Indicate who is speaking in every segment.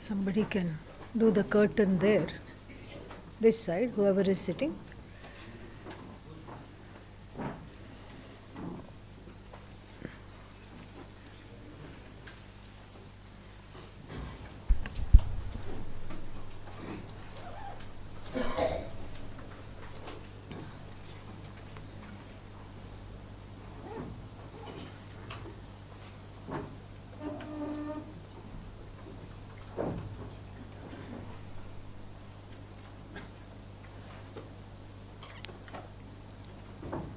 Speaker 1: Somebody can do the curtain there, this side, whoever is sitting.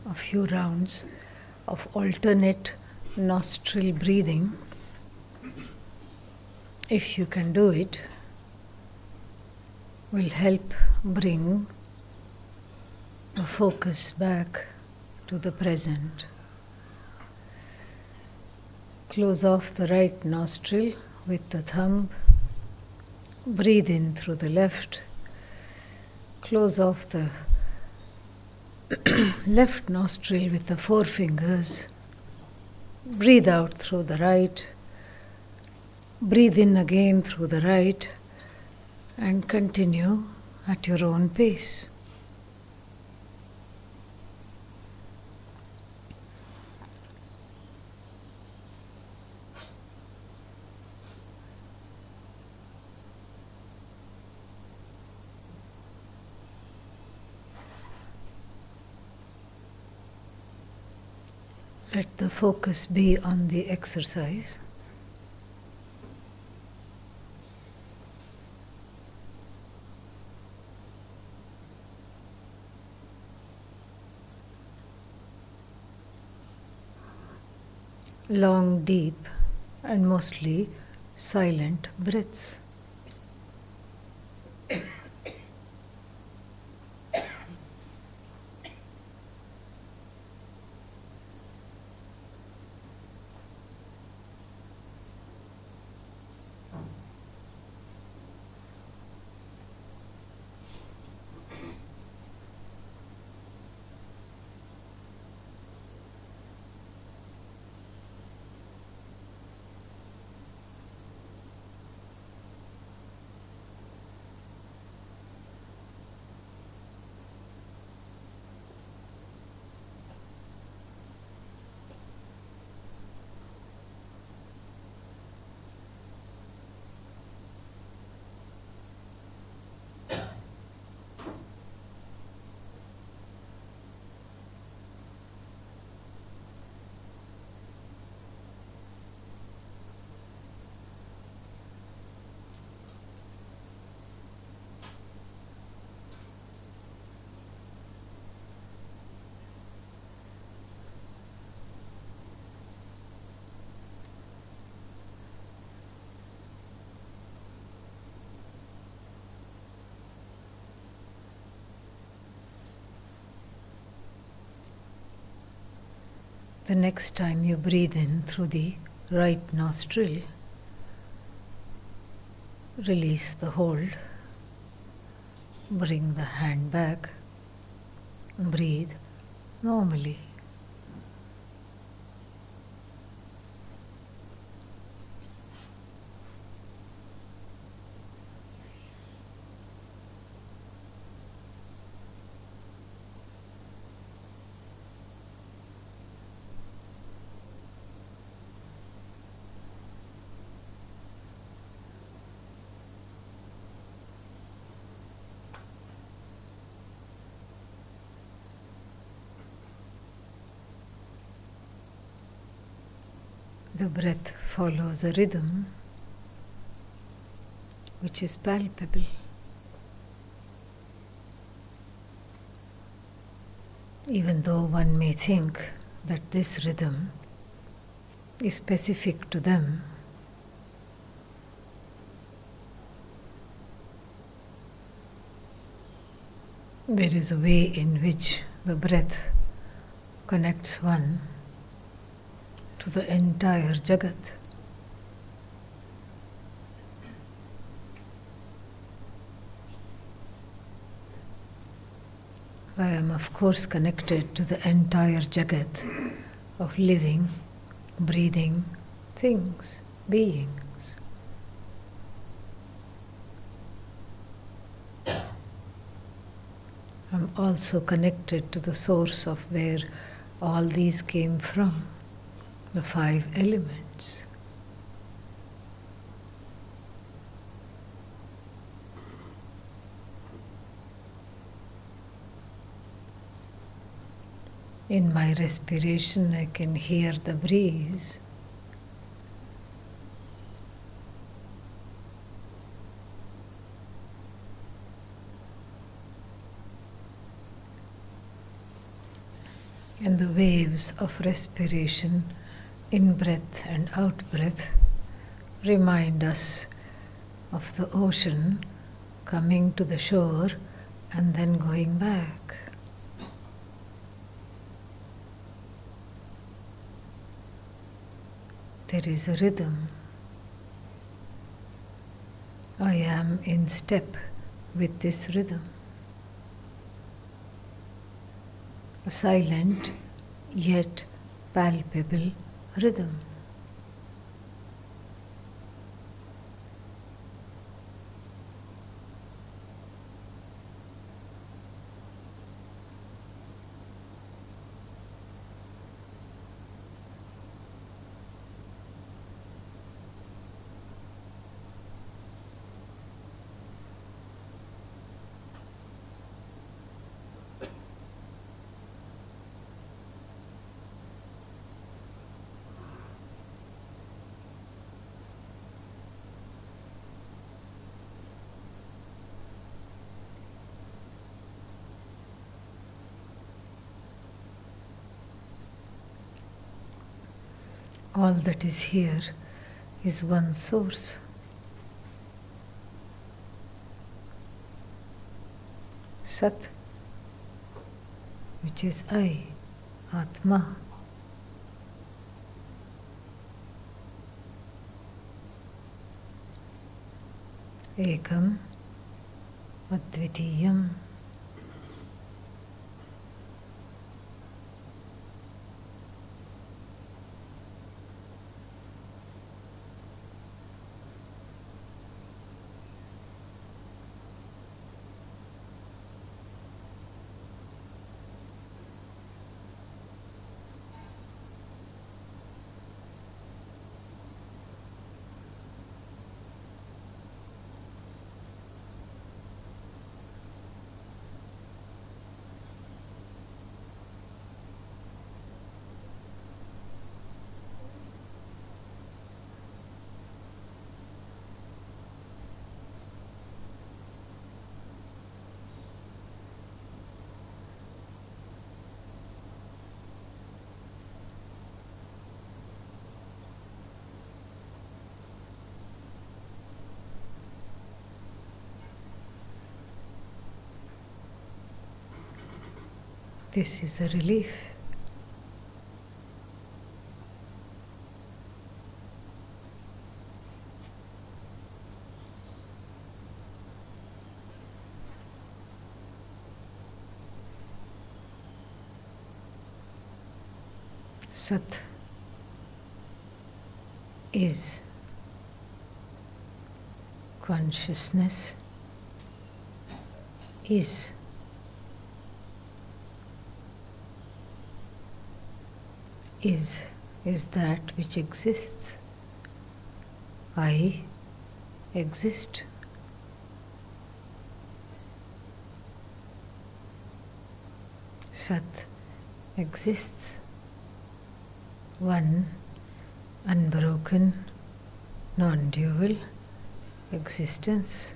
Speaker 1: A few rounds of alternate nostril breathing. If you can do it, will help bring the focus back to the present. Close off the right nostril with the thumb. Breathe in through the left. Close off the left nostril with the forefingers. Breathe out through the right. Breathe in again through the right and continue at your own pace. Let the focus be on the exercise. Long, deep, and mostly silent breaths. The next time you breathe in through the right nostril, release the hold, bring the hand back, breathe normally. The breath follows a rhythm which is palpable. Even though one may think that this rhythm is specific to them, there is a way in which the breath connects one to the entire Jagat. I am of course connected to the entire Jagat of living, breathing things, beings. I'm also connected to the source of where all these came from, the 5 elements. In my respiration, I can hear the breeze. And the waves of respiration, in-breath and out-breath, remind us of the ocean coming to the shore and then going back. There is a rhythm. I am in step with this rhythm. A silent yet palpable rhythm. All that is here is one source. Sat, which is I, Atma. Ekam, Advitiyam. This is a relief. Sat is consciousness, is that which exists. I exist. Sat exists. One unbroken, non-dual existence.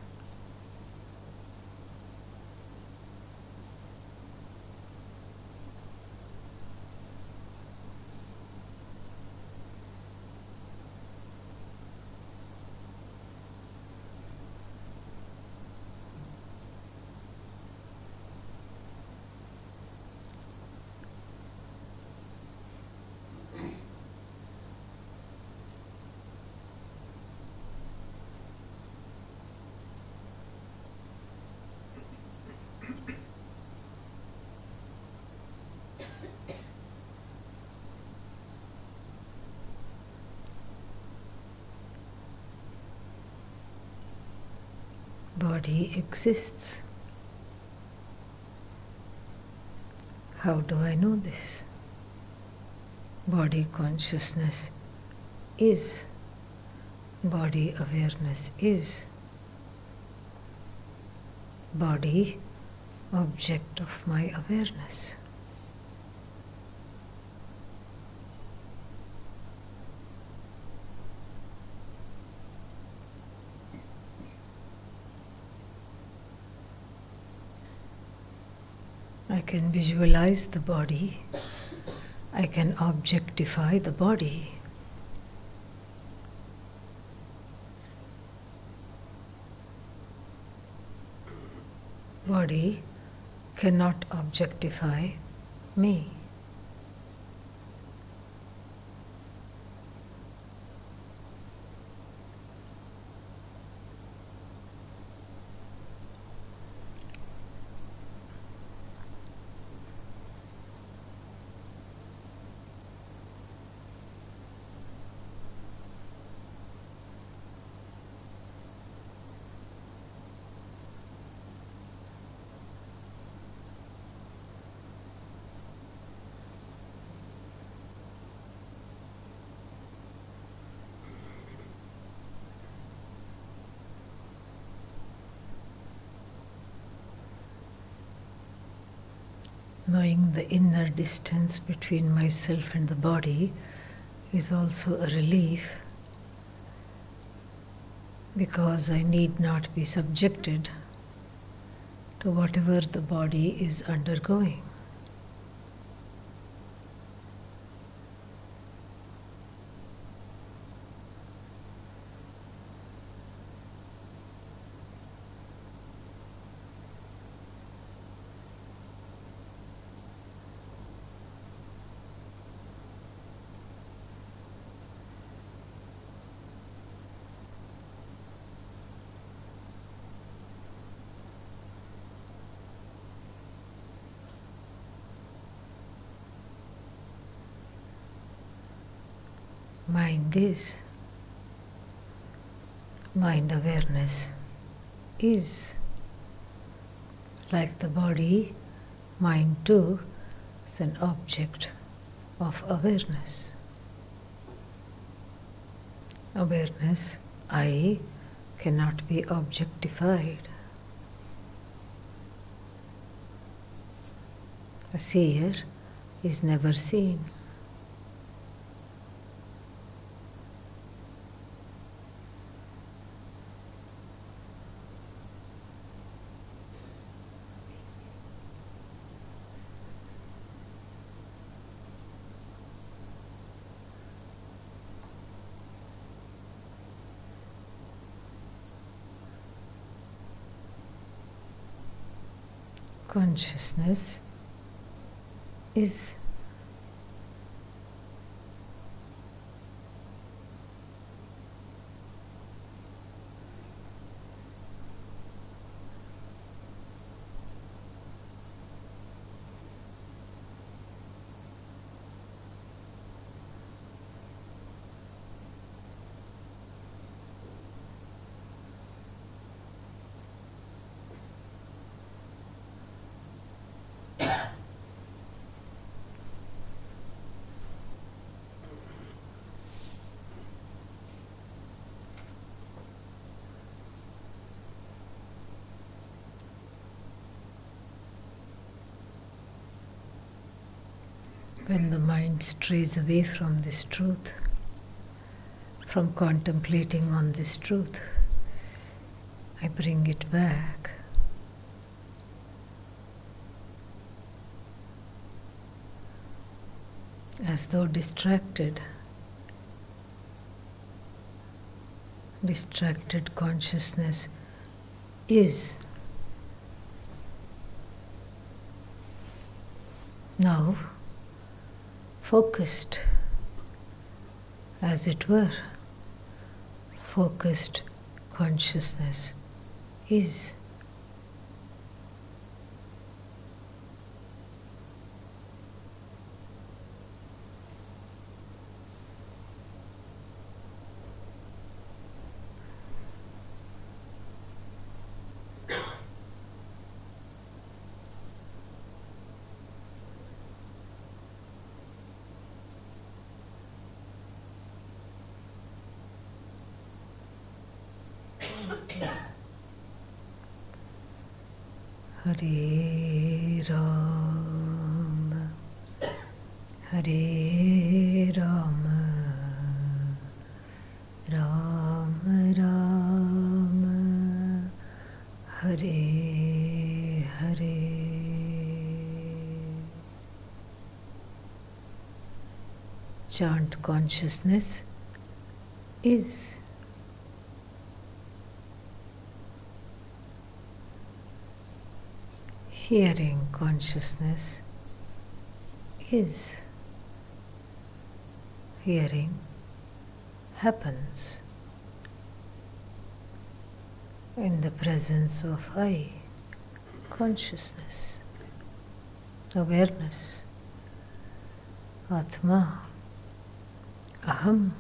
Speaker 1: Body exists. How do I know this? Body consciousness is. Body awareness is. Body object of my awareness. I can visualize the body. I can objectify the body. Body cannot objectify me. Knowing the inner distance between myself and the body is also a relief, because I need not be subjected to whatever the body is undergoing. Mind is. Mind awareness is. Like the body, mind too is an object of awareness. Awareness, I, cannot be objectified. A seer is never seen. Consciousness is. When the mind strays away from this truth, from contemplating on this truth, I bring it back. As though distracted. Distracted consciousness is. Now, focused, as it were, focused consciousness is. Hare Rama, Hare Rama, Rama Rama, Hare Hare. Chant consciousness is. Hearing consciousness is. Hearing happens in the presence of I, consciousness, awareness, Atma, Aham.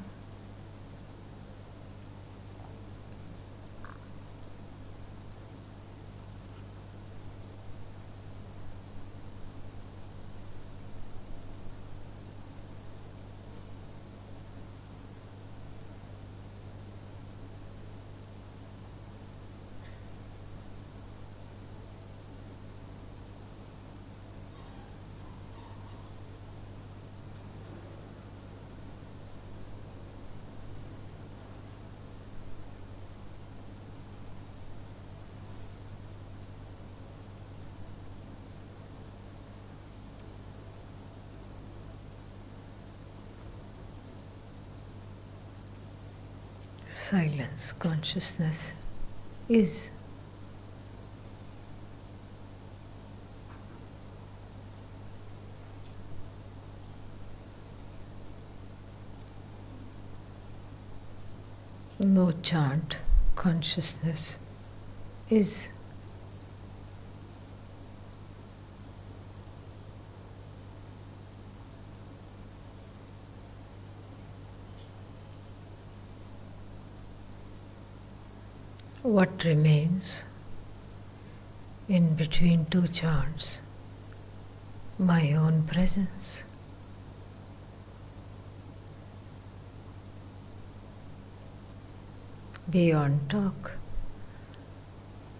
Speaker 1: Silence consciousness is. No chant consciousness is. What remains in between two chants? My own presence. Beyond talk,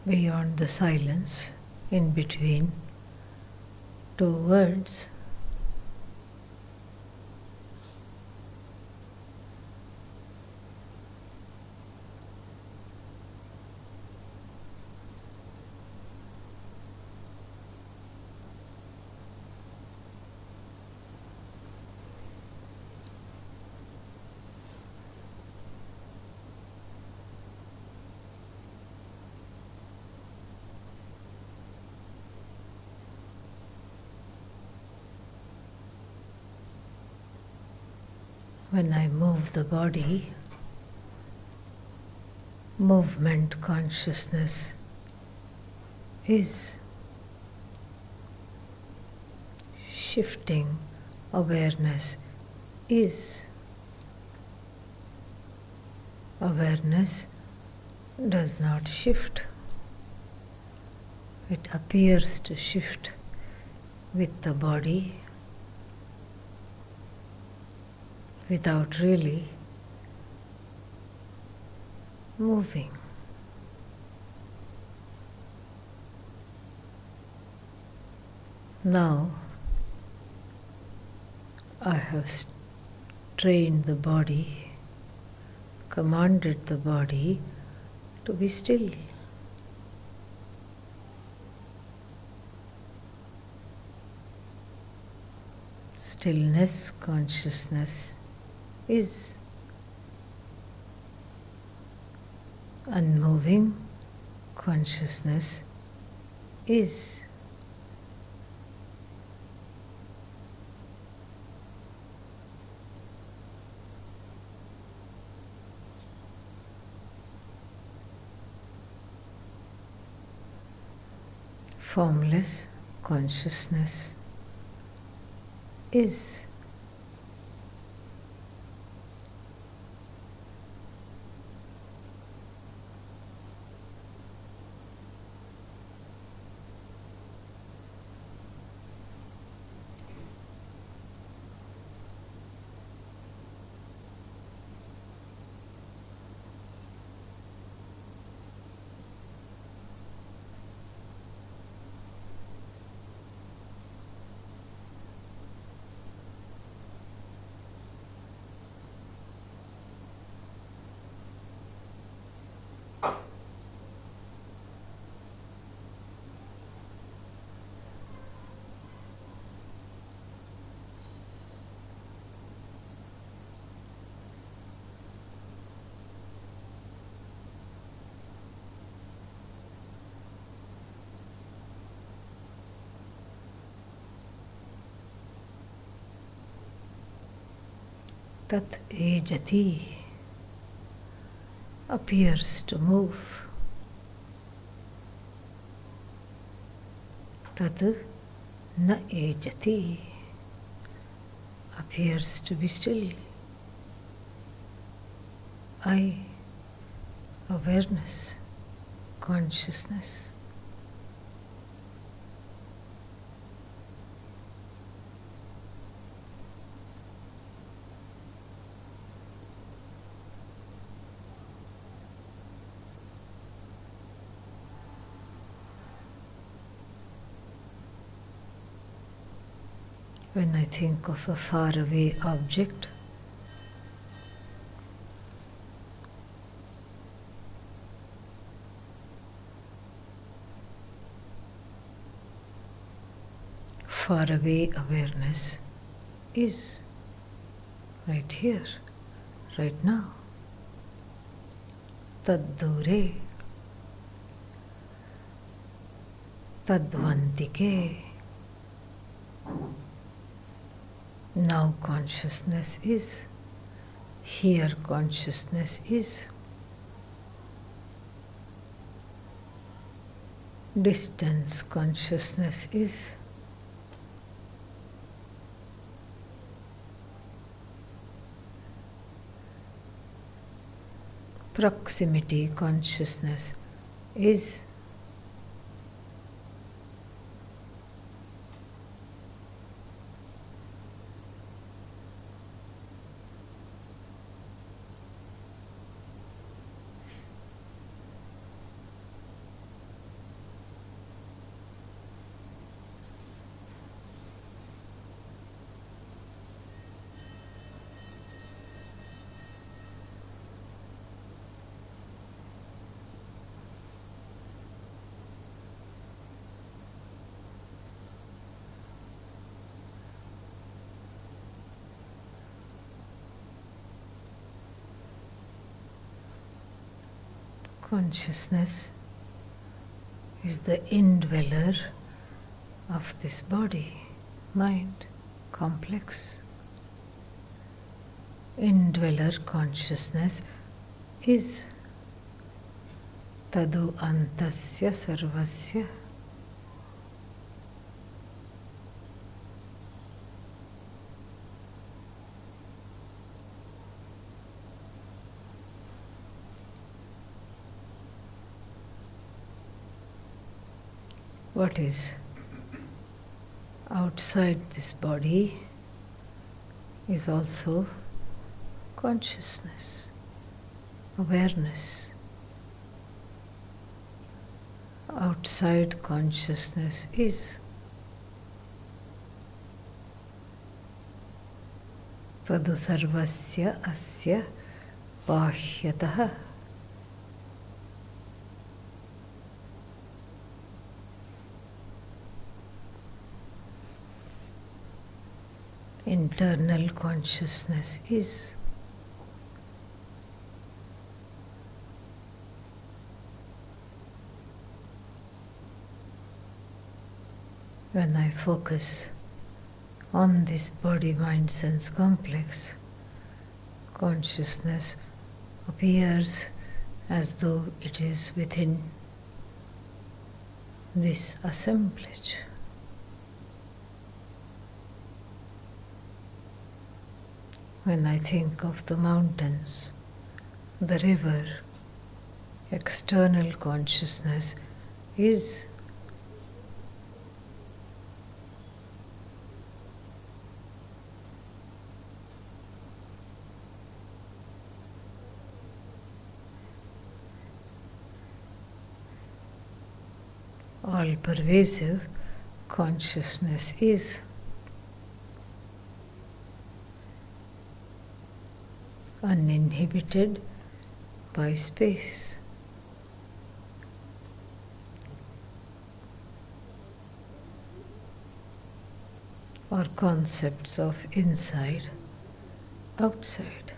Speaker 1: beyond the silence in between two words, when I move the body, movement consciousness is. Shifting awareness is. Awareness does not shift. It appears to shift with the body without really moving. Now I have trained the body, commanded the body to be still. Stillness consciousness is. Unmoving consciousness is. Formless consciousness is. tat ejati appears to move. Tat na ejati appears to be still. I, awareness, consciousness. When I think of a faraway object, faraway awareness is right here, right now. Tad dure, tadvantike. Now consciousness is, here consciousness is. Distance consciousness is. Proximity consciousness is. Consciousness is the indweller of this body, mind, complex. Indweller consciousness is tadu antasya sarvasya. What is outside this body is also consciousness, awareness. Outside consciousness is tadu sarvasya asya bahyatah. Internal consciousness is. When I focus on this body-mind-sense complex, consciousness appears as though it is within this assemblage. When I think of the mountains, the river, external consciousness is. All-pervasive consciousness is. Uninhibited by space. Or concepts of inside, outside.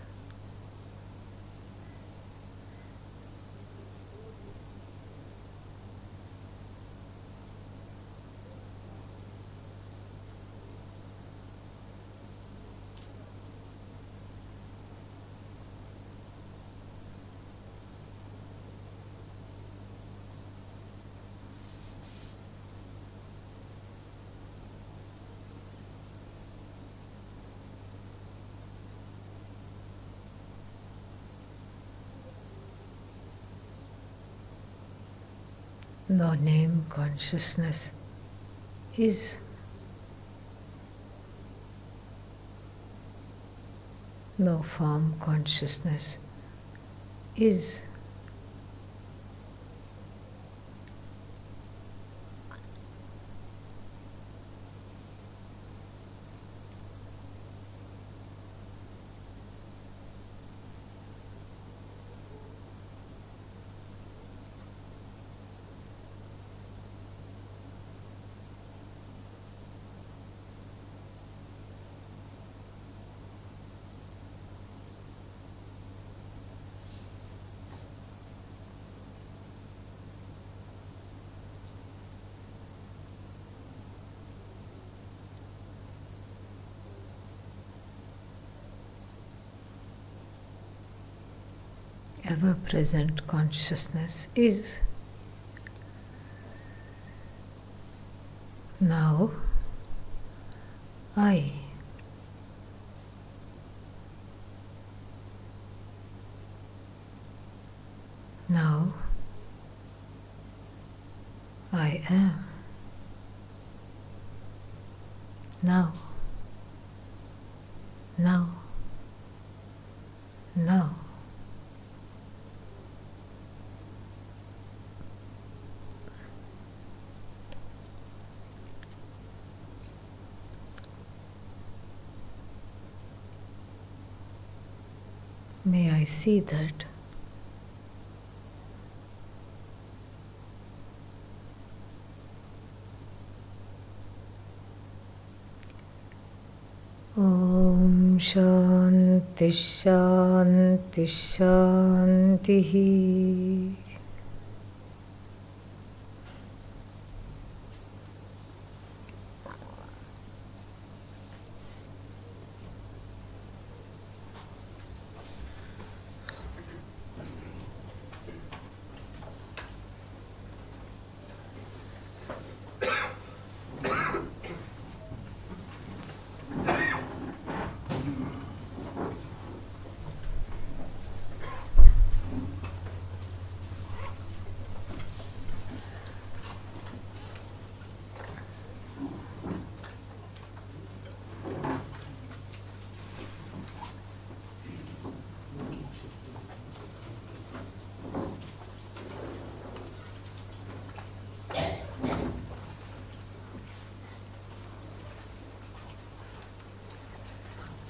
Speaker 1: No name consciousness is. No form consciousness is. Ever-present consciousness is. Now, I. Now, I am. Now, now, now. May I see that. Om Shanti Shanti Shanti.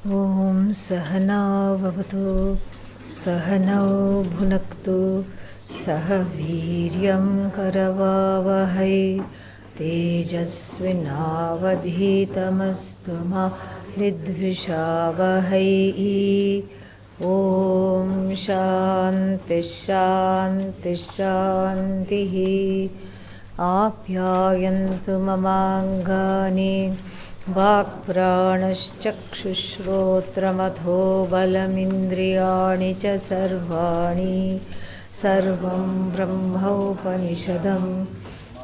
Speaker 1: Om Sahana Vavatu Sahanau Bhunaktu Sahaviryam Karavavahai Tejasvinavadhitamastu ma Vidvishavahai. Om Shanti Shanti Shanti. Apyayantu mamangani Vakpranaschakshushrotramatho balamindriyani cha sarvani sarvam brahmaupanishadam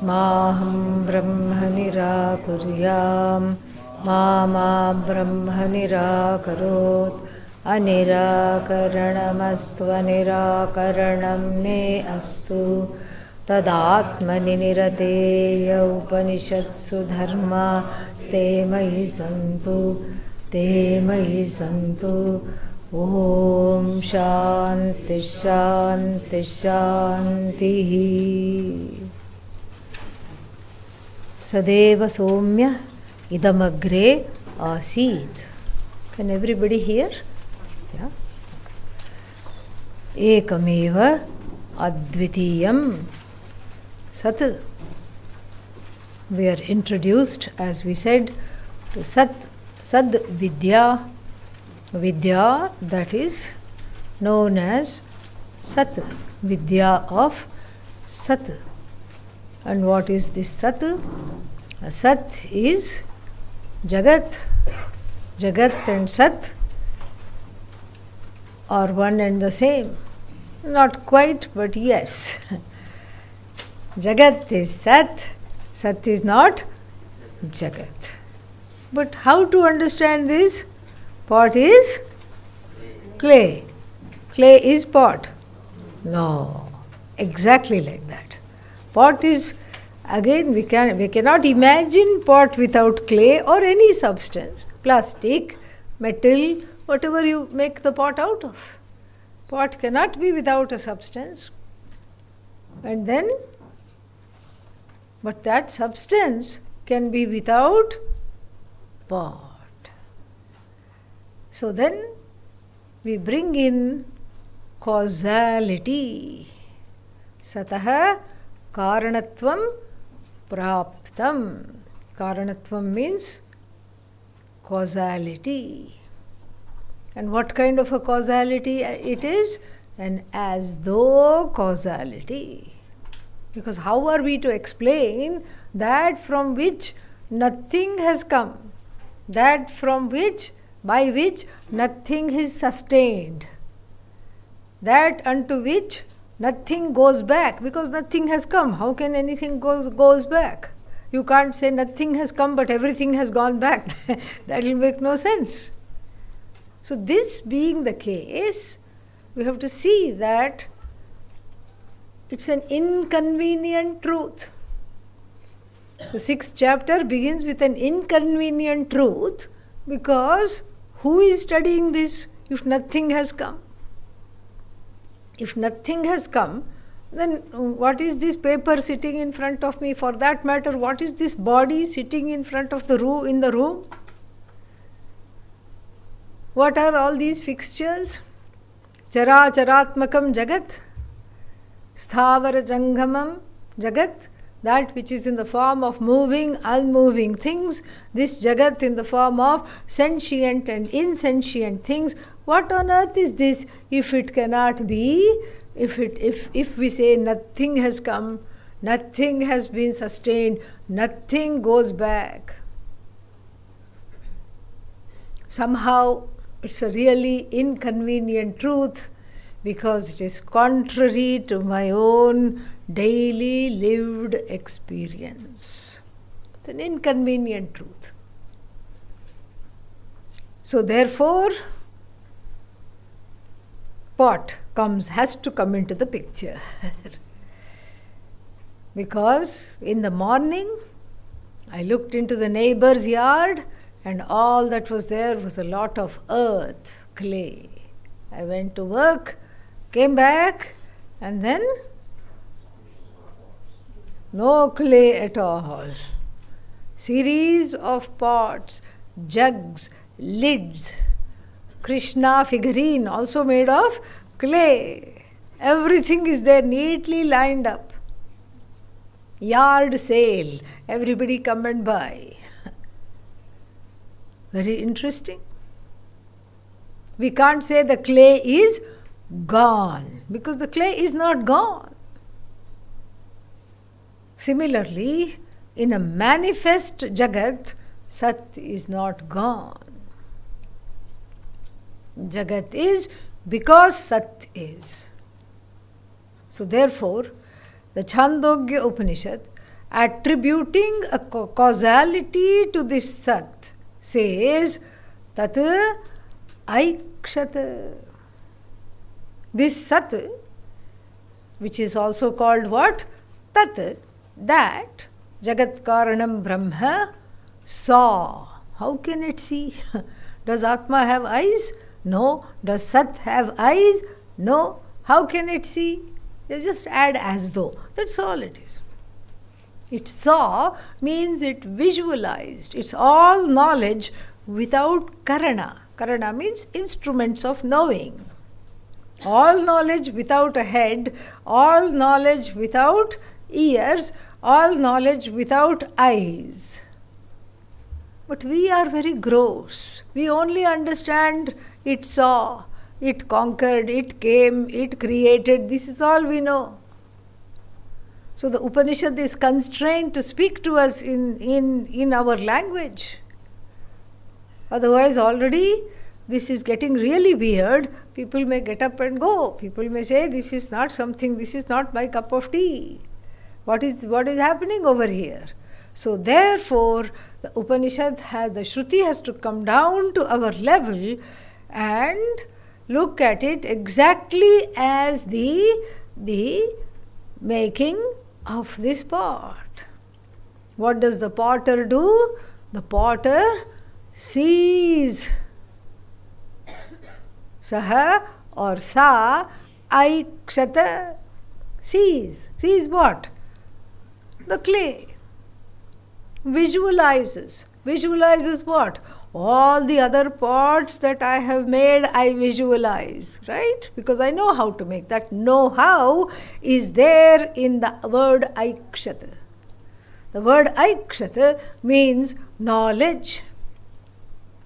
Speaker 1: maham brahma nirakuryam mama brahma nirakarot anirakaranamastva nirakaranam me astu तदात्मनि निरतेय उपनिषत्सु धर्मा ते मयि सन्तु ओम शांति शांति शांति सदैव सौम्य इदमग्रे आसीत्. Can everybody hear? Yeah. एकमेव अद्वितीयम् Sat. We are introduced, as we said, to Sad Vidya, Vidya that is known as Sat, Vidya of Sat. And what is this Sat? Sat is Jagat. Jagat and Sat are one and the same. Not quite, but yes. Jagat is Sat, Sat is not Jagat. But how to understand this? Pot is clay. Clay is pot. No, exactly like that. Pot is, again, we cannot imagine pot without clay or any substance. Plastic, metal, whatever you make the pot out of. Pot cannot be without a substance. And then, but that substance can be without pot. So then we bring in causality. Satah karanatvam praptam. Karanatvam means causality. And what kind of a causality it is? An as though causality. Because how are we to explain that from which nothing has come, that from which, by which nothing is sustained, that unto which nothing goes back, because nothing has come. How can anything goes back? You can't say nothing has come but everything has gone back. That will make no sense. So this being the case, we have to see that it's an inconvenient truth. The 6th chapter begins with an inconvenient truth, because who is studying this if nothing has come? If nothing has come, then what is this paper sitting in front of me? For that matter, what is this body sitting in front of the room, in the room? What are all these fixtures? Chara charatmakam jagat, sthavara jangamam jagat, that which is in the form of moving, unmoving things, this jagat in the form of sentient and insentient things. What on earth is this if it cannot be, if we say nothing has come, nothing has been sustained, nothing goes back? Somehow it's a really inconvenient truth, because it is contrary to my own daily lived experience. It's an inconvenient truth. So therefore, pot has to come into the picture. Because in the morning, I looked into the neighbor's yard, and all that was there was a lot of earth, clay. I went to work, came back, and then no clay at all. Series of pots, jugs, lids, Krishna figurine also made of clay. Everything is there neatly lined up. Yard sale, everybody come and buy. Very interesting. We can't say the clay is gone, because the clay is not gone. Similarly, in a manifest Jagat, Sat is not gone. Jagat is because Sat is. So therefore, the Chandogya Upanishad, attributing a causality to this Sat, says Tat Aikshat. This Sat, which is also called what? Tat, that Jagat Karanam Brahma saw. How can it see? Does Atma have eyes? No. Does Sat have eyes? No. How can it see? You just add as though. That's all it is. It saw means it visualized. It's all knowledge without karana. Karana means instruments of knowing. All knowledge without a head, all knowledge without ears, all knowledge without eyes. But we are very gross. We only understand it saw, it conquered, it came, it created. This is all we know. So the Upanishad is constrained to speak to us in our language. Otherwise, already this is getting really weird. People may get up and go. People may say, this is not something, this is not my cup of tea. What is happening over here? So therefore, the Upanishad the Shruti has to come down to our level and look at it exactly as the making of this pot. What does the potter do? The potter sees. Saha or sa aikshata, sees. Sees what? The clay. Visualizes. Visualizes what? All the other pots that I have made, I visualize, right? Because I know how to make. That know-how is there in the word aikshata. The word aikshata means knowledge.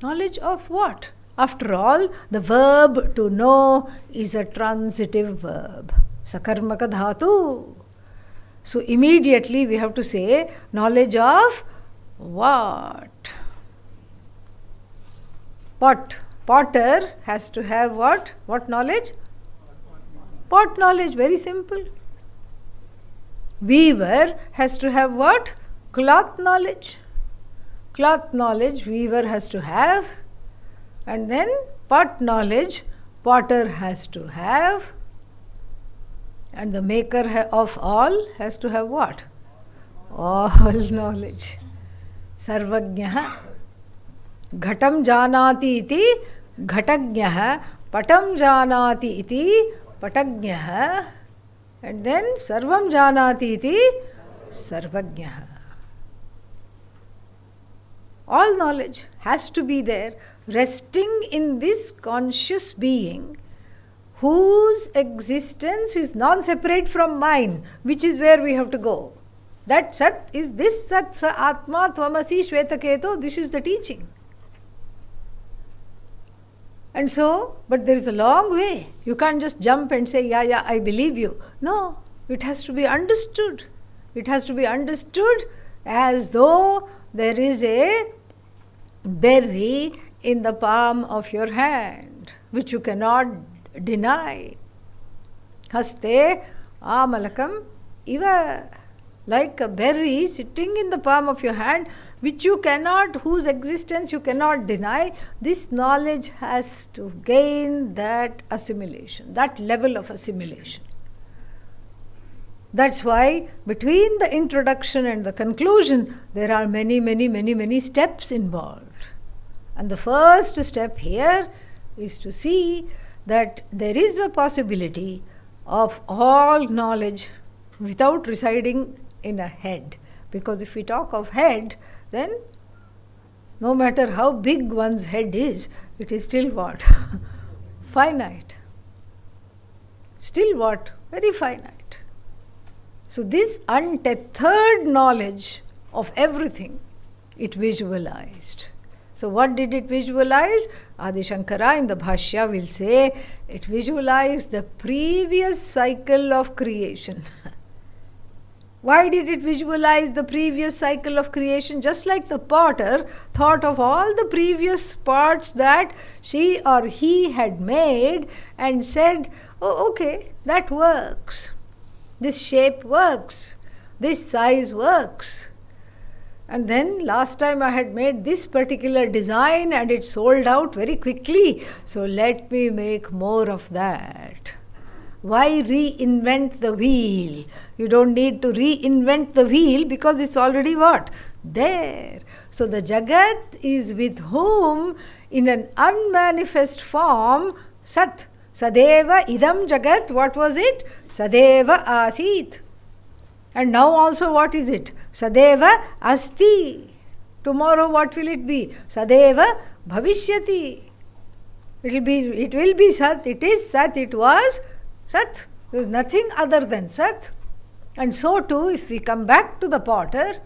Speaker 1: Knowledge of what? After all, the verb to know is a transitive verb. Sakarmaka dhatu. So immediately we have to say knowledge of what? Pot. Potter has to have what? What knowledge? Pot knowledge, very simple. Weaver has to have what? Cloth knowledge. Cloth knowledge weaver has to have. And then pot knowledge potter has to have. And the maker of all has to have what? All knowledge. Sarvajnaha. Ghatam janati iti ghatagnaha. Patam janati iti patagnaha. And then sarvam janati iti sarvajnaha. All knowledge has to be there, resting in this conscious being whose existence is non-separate from mine, which is where we have to go. That Sat is this Sat, Sa Atma, Tvamasi, Shvetaketo, this is the teaching. And so, but there is a long way. You can't just jump and say, yeah, I believe you. No, it has to be understood. It has to be understood as though there is a berry in the palm of your hand, which you cannot deny. Haste amalakam iva. Like a berry sitting in the palm of your hand, which you cannot, whose existence you cannot deny. This knowledge has to gain that assimilation, that level of assimilation. That's why between the introduction and the conclusion, there are many steps involved. And the first step here is to see that there is a possibility of all knowledge without residing in a head. Because if we talk of head, then no matter how big one's head is, it is still what? Finite. Still what? Very finite. So this untethered knowledge of everything, it visualized. So what did it visualize? Adi Shankara in the Bhashya will say, it visualized the previous cycle of creation. Why did it visualize the previous cycle of creation? Just like the potter thought of all the previous parts that she or he had made and said, oh, okay, that works. This shape works. This size works. And then last time I had made this particular design and it sold out very quickly. So let me make more of that. Why reinvent the wheel? You don't need to reinvent the wheel because it's already what? There. So the Jagat is with whom in an unmanifest form, Sat. Sadeva idam Jagat, what was it? Sadeva asit. And now also what is it? Sadeva asti. Tomorrow what will it be? Sadeva bhavishyati. It will be Sat, it is Sat, it was Sat. There is nothing other than Sat. And so too, if we come back to the potter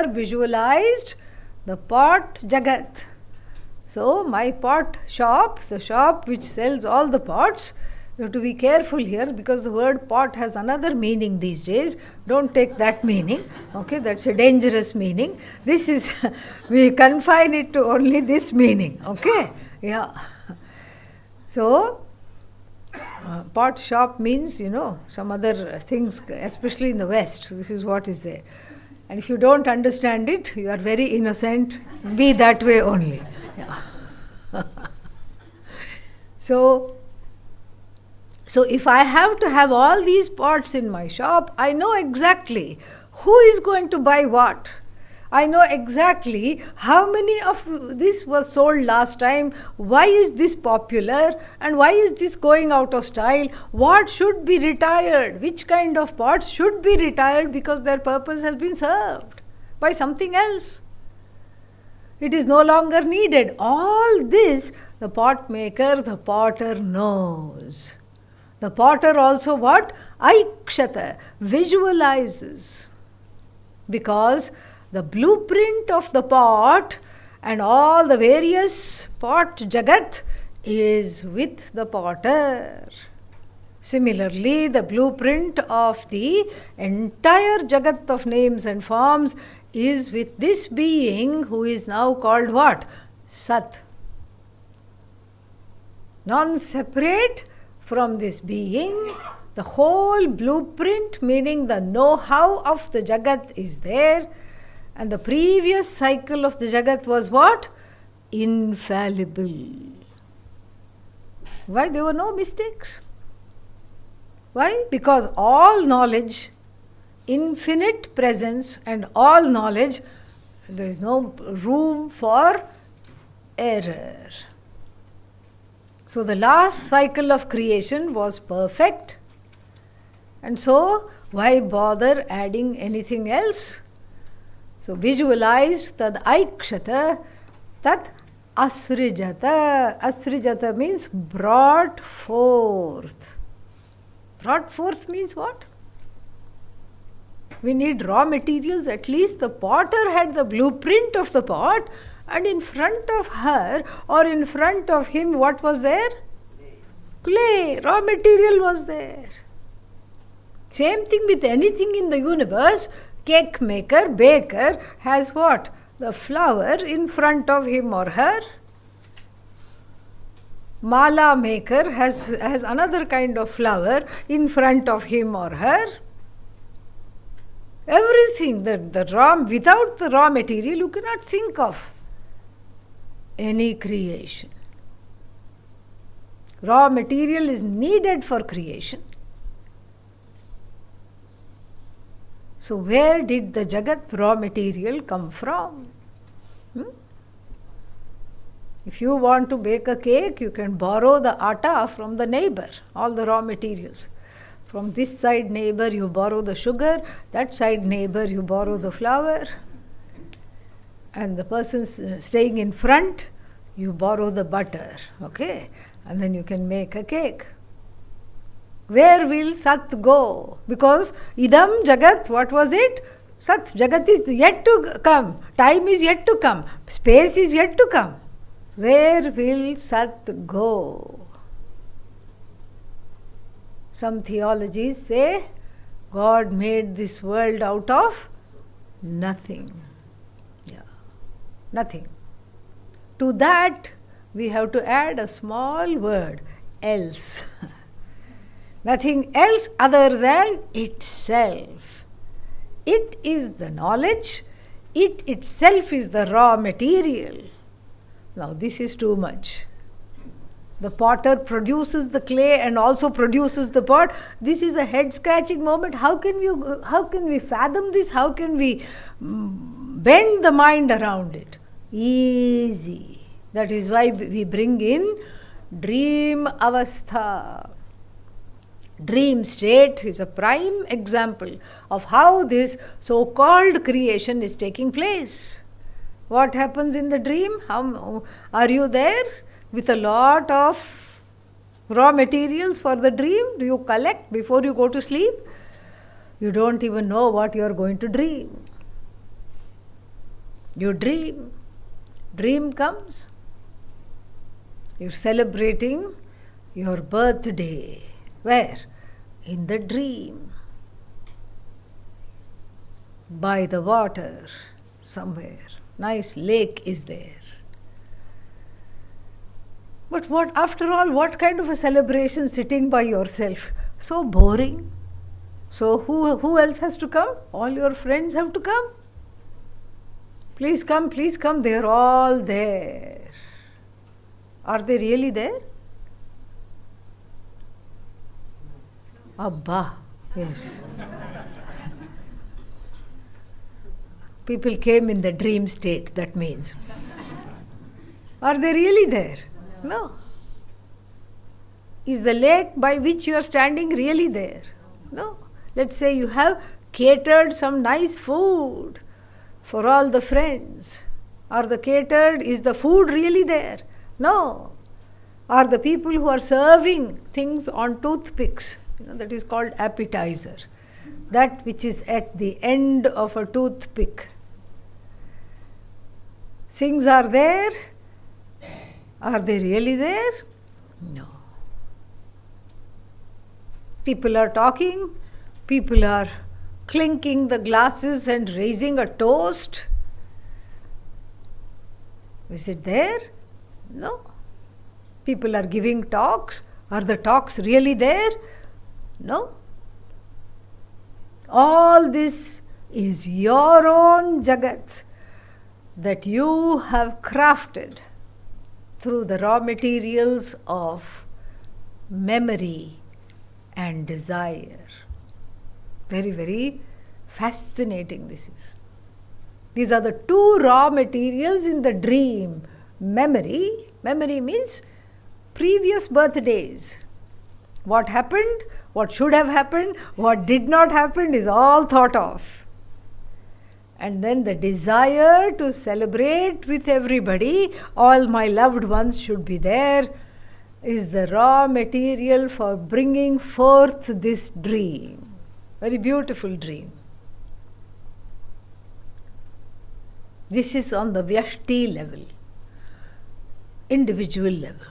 Speaker 1: visualized the pot Jagat. So my pot shop, the shop which sells all the pots, you have to be careful here because the word pot has another meaning these days. Don't take that meaning. Okay, that's a dangerous meaning. This is, we confine it to only this meaning. Okay, yeah. So, pot shop means, some other things, especially in the West. This is what is there. And if you don't understand it, you are very innocent. Be that way only. Yeah. So, So if I have to have all these pots in my shop, I know exactly who is going to buy what. I know exactly how many of this was sold last time, why is this popular, and why is this going out of style, what should be retired, which kind of pots should be retired because their purpose has been served by something else. It is no longer needed. All this the pot maker, the potter knows. The potter also what? Aikshata, visualizes. Because the blueprint of the pot and all the various pot jagat is with the potter. Similarly, the blueprint of the entire jagat of names and forms is with this being who is now called what? Sat. Non-separate from this being, the whole blueprint, meaning the know-how of the Jagat is there, and the previous cycle of the Jagat was what? Infallible. Why? There were no mistakes. Why? Because all knowledge, infinite presence, and all knowledge, there is no room for error. So the last cycle of creation was perfect, and so why bother adding anything else? So visualized tad aikshata, tat asrijata. Asrijata means brought forth. Brought forth means what? We need raw materials. At least the potter had the blueprint of the pot, and in front of her or in front of him, what was there? Clay. Raw material was there. Same thing with anything in the universe. Cake maker, baker has what? The flour in front of him or her. Mala maker has another kind of flour in front of him or her. Everything, the raw, without the raw material, you cannot think of any creation. Raw material is needed for creation. So where did the Jagat raw material come from? If you want to bake a cake, you can borrow the atta from the neighbor, all the raw materials. From this side neighbor you borrow the sugar, that side neighbor you borrow the flour, and the person staying in front, you borrow the butter, okay? And then you can make a cake. Where will Sat go? Because Idam Jagat, what was it? Sat, Jagat is yet to come, time is yet to come, space is yet to come. Where will Sat go? Some theologies say God made this world out of nothing. Yeah, nothing. To that we have to add a small word, else. Nothing else other than itself. It is the knowledge, it itself is the raw material. Now this is too much. The potter produces the clay and also produces the pot. This is a head-scratching moment. How can we fathom this? How can we bend the mind around it? Easy. That is why we bring in dream avastha. Dream state is a prime example of how this so-called creation is taking place. What happens in the dream? How are you there with a lot of raw materials for the dream? Do you collect before you go to sleep? You don't even know what you are going to dream. You dream. Dream comes. You're celebrating your birthday. Where? In the dream. By the water, somewhere. Nice lake is there. But what, after all, what kind of a celebration sitting by yourself? So boring. So who else has to come? All your friends have to come. Please come, please come. They are all there. Are they really there? Abba, yes. People came in the dream state, that means. Are they really there? No. Is the lake by which you are standing really there? No. Let's say you have catered some nice food for all the friends. Is the food really there? No. Are the people who are serving things on toothpicks, that is called appetizer, that which is at the end of a toothpick. Things are there. Are they really there? No. People are talking, people are clinking the glasses and raising a toast. Is it there? No. People are giving talks. Are the talks really there? No. All this is your own jagat that you have crafted through the raw materials of memory and desire. Very, very fascinating this is. These are the two raw materials in the dream. Memory means previous birthdays. What happened, what should have happened, what did not happen is all thought of. And then the desire to celebrate with everybody, all my loved ones should be there, is the raw material for bringing forth this dream. Very beautiful dream. This is on the Vyashti level, individual level.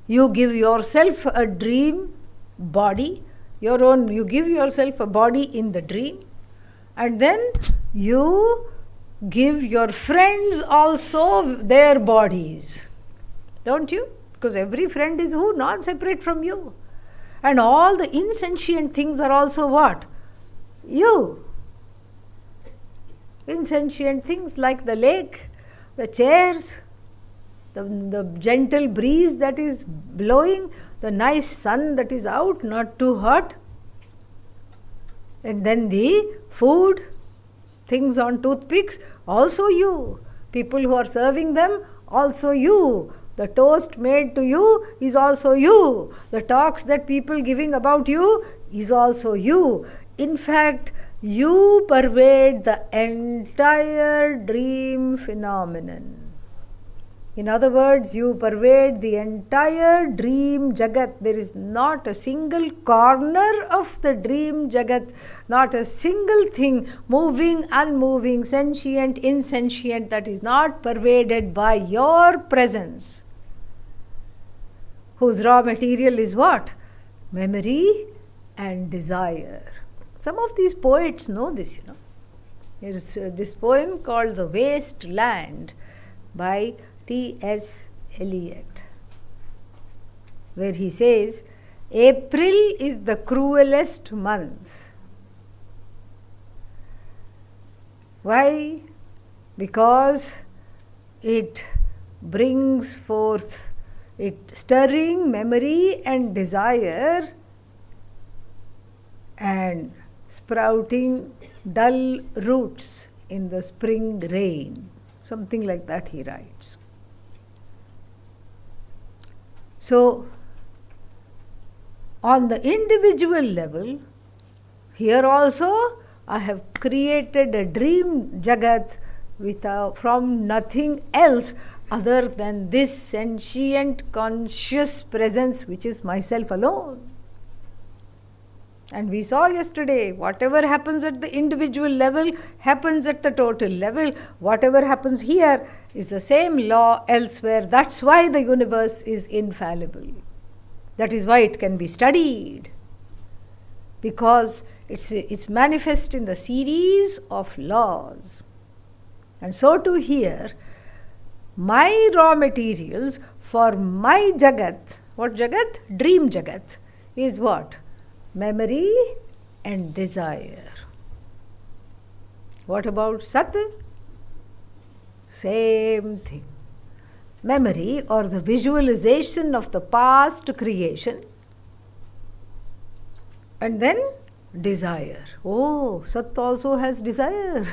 Speaker 1: You give yourself a dream body, you give yourself a body in the dream, and then you give your friends also their bodies. Don't you? Because every friend is who? Not separate from you. And all the insentient things are also what? You. Insentient things like the lake, the chairs, the gentle breeze that is blowing, the nice sun that is out, not too hot, and then the food, things on toothpicks, also you. People who are serving them, also you. The toast made to you is also you. The talks that people giving about you is also you. In fact, you pervade the entire dream phenomenon. In other words, you pervade the entire dream jagat. There is not a single corner of the dream jagat, not a single thing, moving, unmoving, sentient, insentient, that is not pervaded by your presence, whose raw material is what? Memory and desire. Some of these poets know this, There is this poem called The Waste Land by T.S. Eliot, where he says, April is the cruelest month. Why? Because it brings forth stirring memory and desire and sprouting dull roots in the spring rain. Something like that he writes. So, on the individual level, here also I have created a dream jagat from nothing else other than this sentient conscious presence which is myself alone. And we saw yesterday, whatever happens at the individual level happens at the total level. Whatever happens here is the same law elsewhere. That's why the universe is infallible. That is why it can be studied. Because it's manifest in the series of laws. And so too here, my raw materials for my jagat, what jagat? Dream jagat, is what? Memory and desire. What about Sat? Same thing. Memory or the visualization of the past creation And then desire. Oh, Sat also has desire.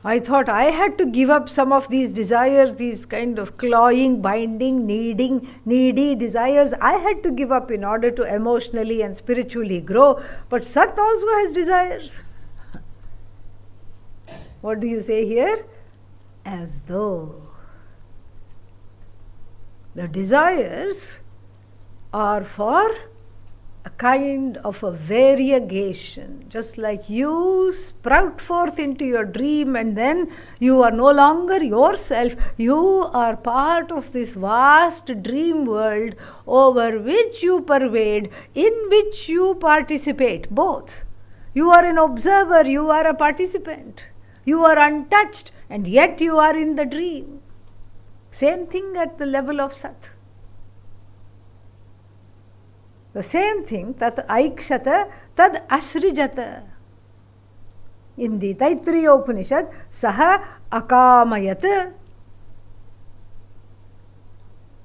Speaker 1: I thought I had to give up some of these desires, these kind of clawing, binding, needy desires. I had to give up in order to emotionally and spiritually grow. But Sat also has desires. What do you say here? As though the desires are for a kind of a variegation, just like you sprout forth into your dream and then you are no longer yourself, you are part of this vast dream world over which you pervade, in which you participate, both. You are an observer, you are a participant, you are untouched and yet you are in the dream. Same thing at the level of Sat. The same thing, tat aikshata, tad asrijata. In the Taittiriya Upanishad, saha akamayat.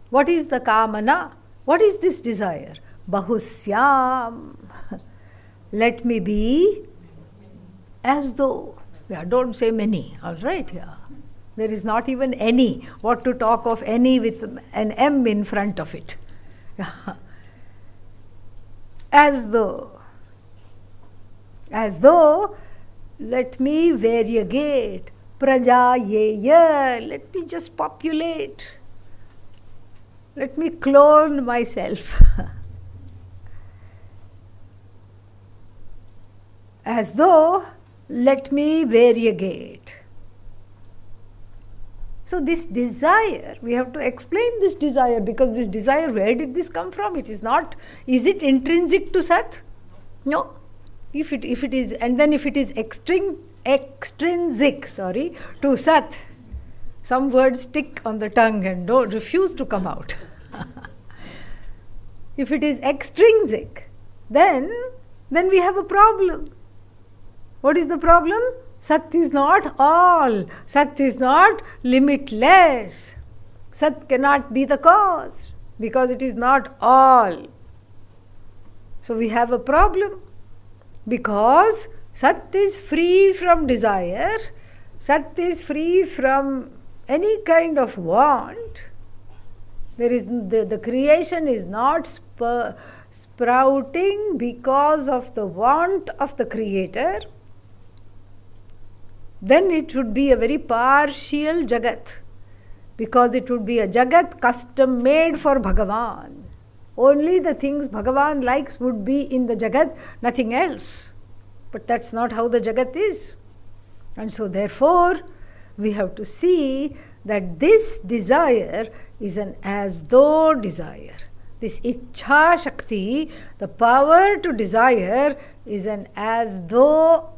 Speaker 1: What is the kamana? What is this desire? Bahusyam. Let me be as though. Yeah, don't say many, all right? Yeah. There is not even any. What to talk of any with an M in front of it? Yeah. As though, let me variegate, prajayeya, let me just populate, let me clone myself. As though, let me variegate. So this desire, we have to explain this desire, because this desire, where did this come from? It is not, is it intrinsic to Sat? No. If it is, and then if it is extrinsic to Sat, some words stick on the tongue and refuse to come out. If it is extrinsic, then we have a problem. What is the problem? Sat is not all. Sat is not limitless. Sat cannot be the cause because it is not all. So we have a problem because Sat is free from desire. Sat is free from any kind of want. There is the creation is not sprouting because of the want of the creator. Then it would be a very partial Jagat, because it would be a Jagat custom made for Bhagavan. Only the things Bhagavan likes would be in the Jagat, nothing else. But that's not how the Jagat is. And so therefore, we have to see that this desire is an as though desire. This Ichha Shakti, the power to desire, is an as though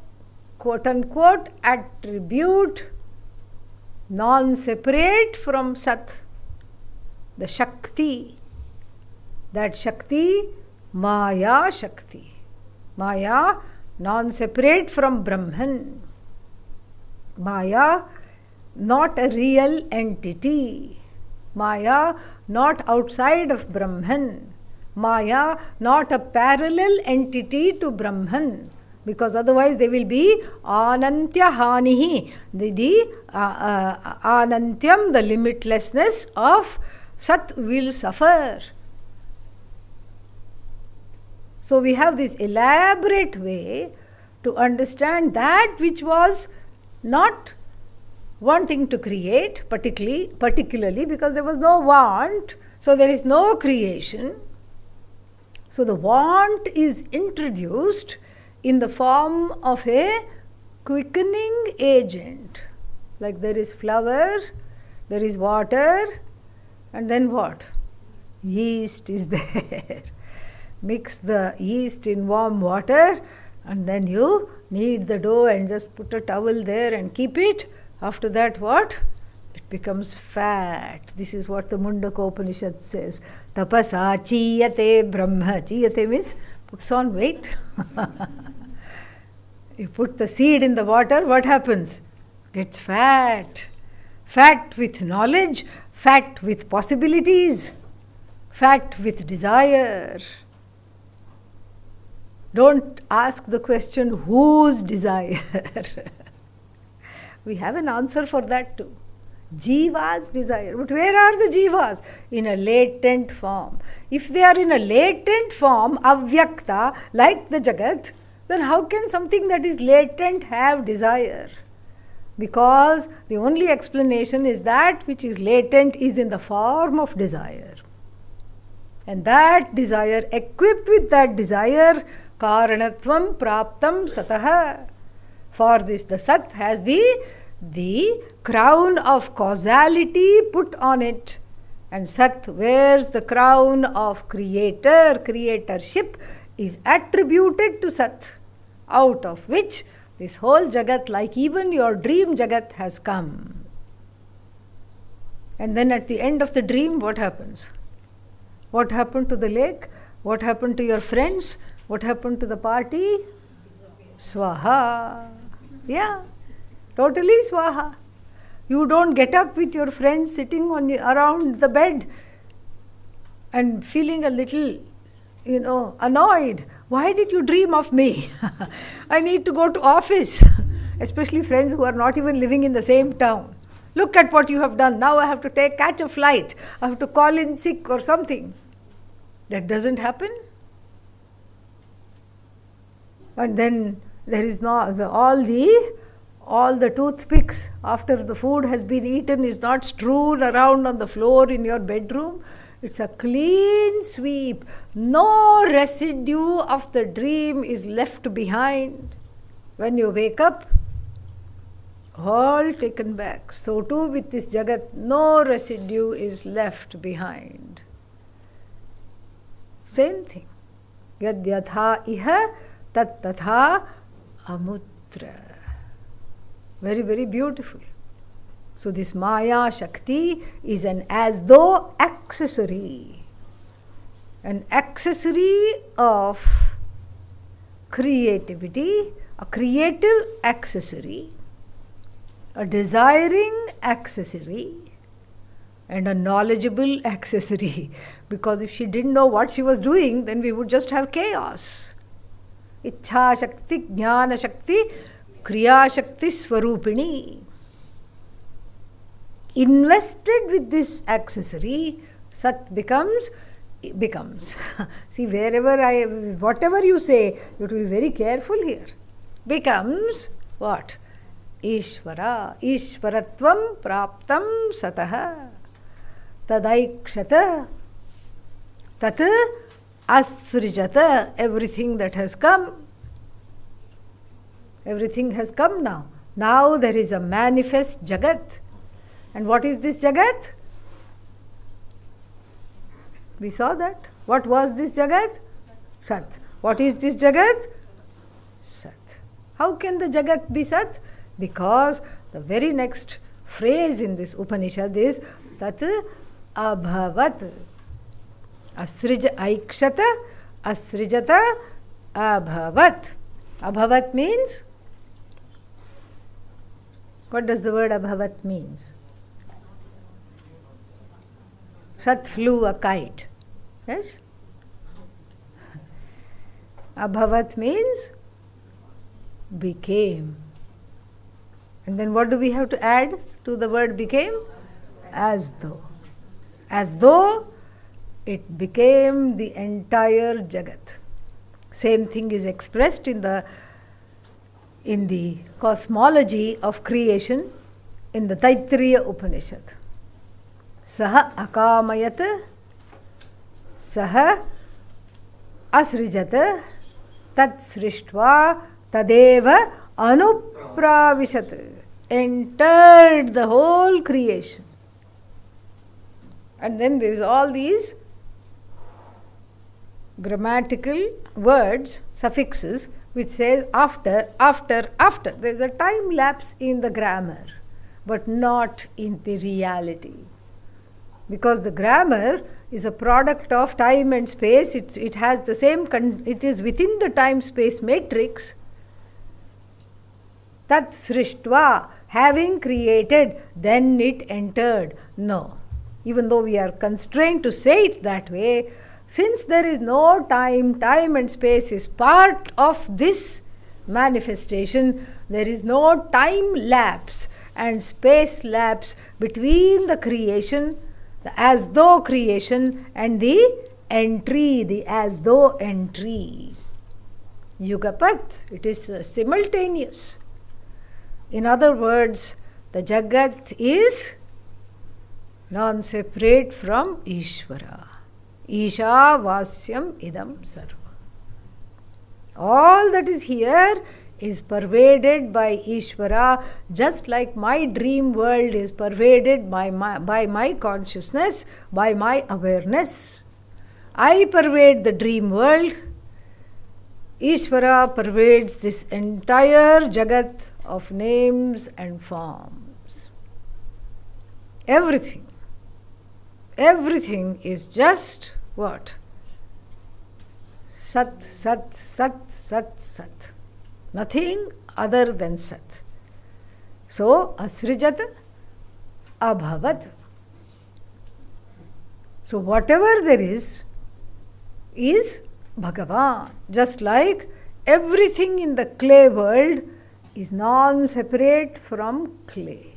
Speaker 1: quote-unquote attribute, non-separate from Sat. The Shakti, that Shakti, Maya Shakti. Maya, non-separate from Brahman. Maya, not a real entity. Maya, not outside of Brahman. Maya, not a parallel entity to Brahman. Because otherwise they will be anantya hanihi, the anantyam, the limitlessness of Sat will suffer. So we have this elaborate way to understand that which was not wanting to create, particularly because there was no want, so there is no creation. So the want is introduced in the form of a quickening agent. Like there is flour, there is water, and then what? Yeast is there. Mix the yeast in warm water, and then you knead the dough and just put a towel there and keep it. After that, what? It becomes fat. This is what the Mundaka Upanishad says. Tapasa chiyate brahma. Chiyate means puts on weight. You put the seed in the water, what happens? Gets fat. Fat with knowledge, fat with possibilities, fat with desire. Don't ask the question, whose desire? We have an answer for that too. Jiva's desire. But where are the jivas? In a latent form. If they are in a latent form, avyakta, like the Jagat, then how can something that is latent have desire? Because the only explanation is that which is latent is in the form of desire. And that desire, equipped with that desire, karanatvam praptam satah. For this, the Sat has the crown of causality put on it. And Sat wears the crown of creator. Creatorship is attributed to Sat, out of which this whole Jagat, like even your dream Jagat, has come. And then at the end of the dream, what happens? What happened to the lake? What happened to your friends? What happened to the party? Swaha. Yeah, totally swaha. You don't get up with your friends sitting around the bed and feeling a little, annoyed. Why did you dream of me? I need to go to office. Especially friends who are not even living in the same town. Look at what you have done. Now I have to catch a flight. I have to call in sick or something. That doesn't happen. And then there is not all the toothpicks after the food has been eaten is not strewn around on the floor in your bedroom. It's a clean sweep. No residue of the dream is left behind. When you wake up, all taken back. So too with this Jagat, no residue is left behind. Same thing. Yad yatha iha tat tatha amutra. Very, very beautiful. So this Maya Shakti is an as though accessory. An accessory of creativity, a creative accessory, a desiring accessory, and a knowledgeable accessory. Because if she didn't know what she was doing, then we would just have chaos. Ichha Shakti, Jnana Shakti, Kriya Shakti Swarupini. Invested with this accessory, Sat becomes. See, whatever you say, you have to be very careful here. Becomes what? Ishvara. Ishvaratvam praptam satah. Tadaikshata. Tat asrijata. Everything that has come. Everything has come now. Now there is a manifest Jagat. And what is this Jagat? We saw that. What was this Jagat? Sat. What is this Jagat? Sat. How can the Jagat be Sat? Because the very next phrase in this Upanishad is Tat Abhavat. Aikshata Asrijata Abhavat. Abhavat means? What does the word Abhavat means? Sat flew a kite. Yes? Abhavat means became. And then what do we have to add to the word became? As though. As though it became the entire Jagat. Same thing is expressed in the cosmology of creation in the Taittiriya Upanishad. Saha akamayat, saha asrijat, tat srishtva, tadeva anupravishat. Entered the whole creation. And then there is all these grammatical words, suffixes, which says after, after, after. There is a time lapse in the grammar, but not in the reality. Because the grammar is a product of time and space, it has the same, it is within the time-space matrix. Tat srishtva, having created, then it entered. No. Even though we are constrained to say it that way, Since there is no time, time and space is part of this manifestation, there is no time lapse and space lapse between the creation, the as though creation, and the entry, the as though entry. Yugapat, it is simultaneous. In other words, the Jagat is non-separate from Ishvara. Isha Vasyam Idam Sarva. All that is here is pervaded by Ishvara, just like my dream world is pervaded by my consciousness, by my awareness. I pervade the dream world. Ishvara pervades this entire Jagat of names and forms. Everything. Everything is just what? Sat, Sat, Sat, Sat, Sat. Nothing other than Sat. So, Asrijat Abhavat. So, whatever there is Bhagavan. Just like everything in the clay world is non-separate from clay.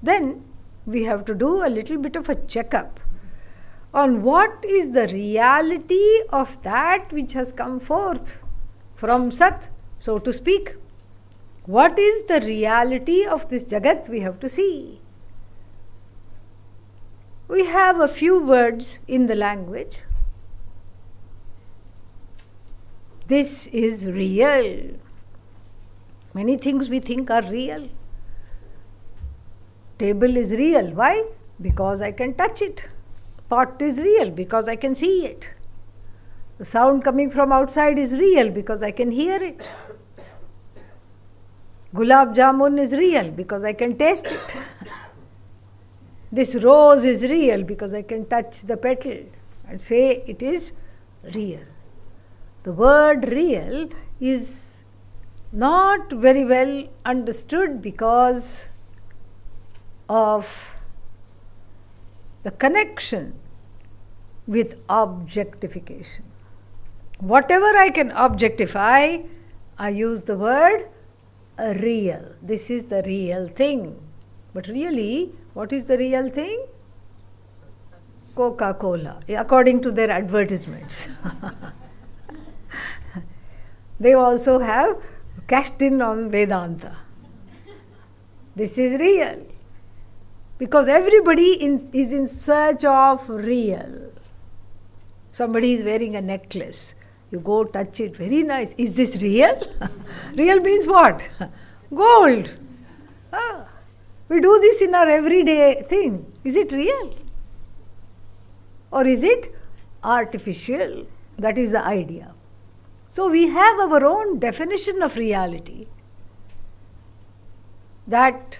Speaker 1: Then we have to do a little bit of a checkup on what is the reality of that which has come forth from Sat, so to speak. What is the reality of this Jagat we have to see. We have a few words in the language. This is real. Many things we think are real. Table is real. Why? Because I can touch it. Pot is real because I can see it. The sound coming from outside is real because I can hear it. Gulab jamun is real because I can taste it. This rose is real because I can touch the petal and say it is real. The word real is not very well understood because of the connection with objectification. Whatever I can objectify, I use the word real. This is the real thing. But really, what is the real thing? Coca-Cola, according to their advertisements. They also have cashed in on Vedanta. This is real. Because everybody is in search of real. Somebody is wearing a necklace. You go touch it, very nice. Is this real? Real means what? Gold. We do this in our everyday thing. Is it real? Or is it artificial? That is the idea. So we have our own definition of reality that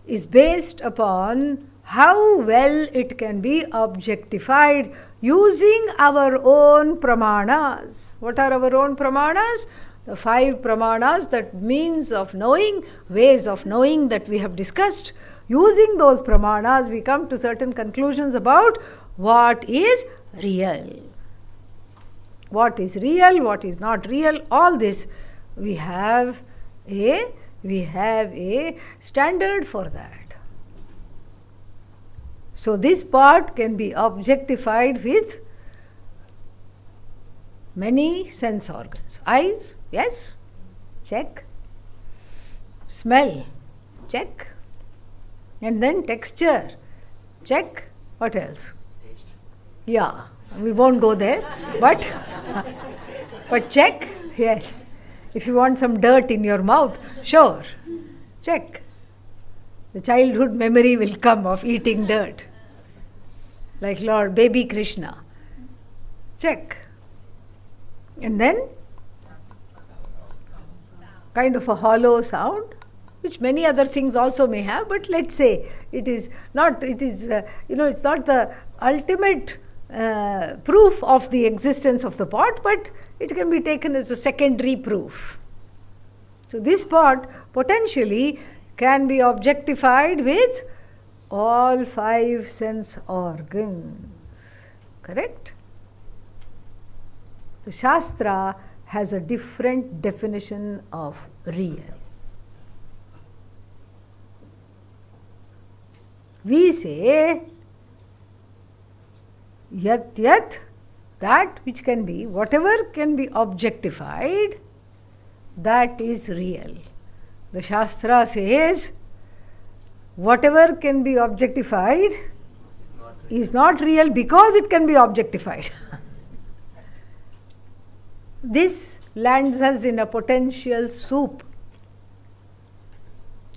Speaker 1: is based upon how well it can be objectified using our own pramanas. What are our own pramanas? The 5 pramanas, that means of knowing, ways of knowing that we have discussed. Using those pramanas, we come to certain conclusions about what is real. What is real, what is not real, all this we have a standard for that. So this part can be objectified with many sense organs. Eyes, yes, check. Smell, check. And then texture, check. What else? Yeah, we won't go there, but check, yes. If you want some dirt in your mouth, sure, check. The childhood memory will come of eating dirt. Like Lord Baby Krishna. Check. And then kind of a hollow sound, which many other things also may have, but let's say it's not the ultimate proof of the existence of the pot, but it can be taken as a secondary proof. So this pot potentially can be objectified with all 5 sense organs. Correct? The Shastra has a different definition of real. We say, yat yat, that which can be, whatever can be objectified, that is real. The Shastra says, whatever can be objectified is not real because it can be objectified. This lands us in a potential soup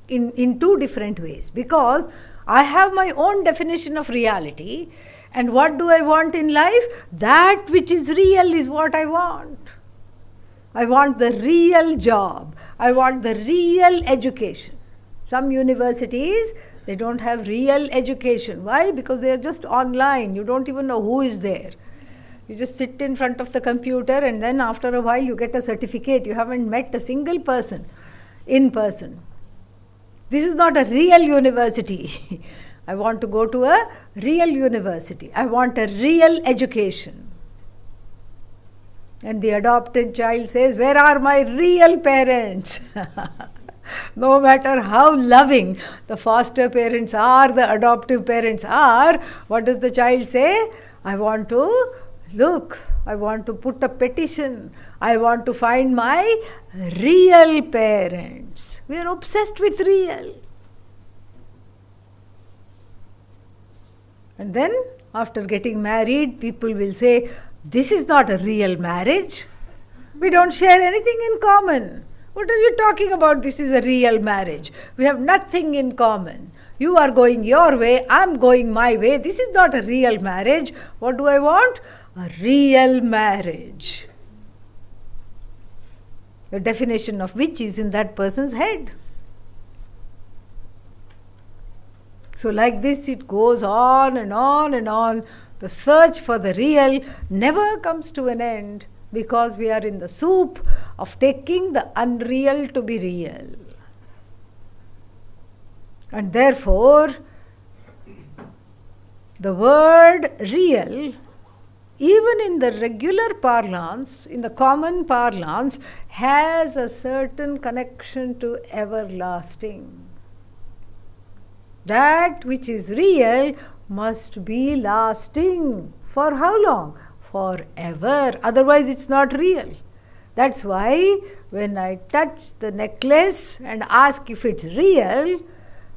Speaker 1: in two different ways, because I have my own definition of reality, and what do I want in life? That which is real is what I want. I want the real job. I want the real education. Some universities, they don't have real education. Why? Because they are just online. You don't even know who is there. You just sit in front of the computer, and then after a while you get a certificate. You haven't met a single person in person. This is not a real university. I want to go to a real university. I want a real education. And the adopted child says, where are my real parents? No matter how loving the foster parents are, the adoptive parents are, what does the child say? I want to put a petition. I want to find my real parents. We are obsessed with real. And then, after getting married, people will say, this is not a real marriage. We don't share anything in common. What are you talking about? This is a real marriage. We have nothing in common. You are going your way, I am going my way. This is not a real marriage. What do I want? A real marriage. The definition of which is in that person's head. So like this it goes on and on and on. The search for the real never comes to an end, because we are in the soup of taking the unreal to be real. And therefore, the word real, even in the regular parlance, in the common parlance, has a certain connection to everlasting. That which is real must be lasting. For how long? Forever. Otherwise it's not real. That's why when I touch the necklace and ask if it's real,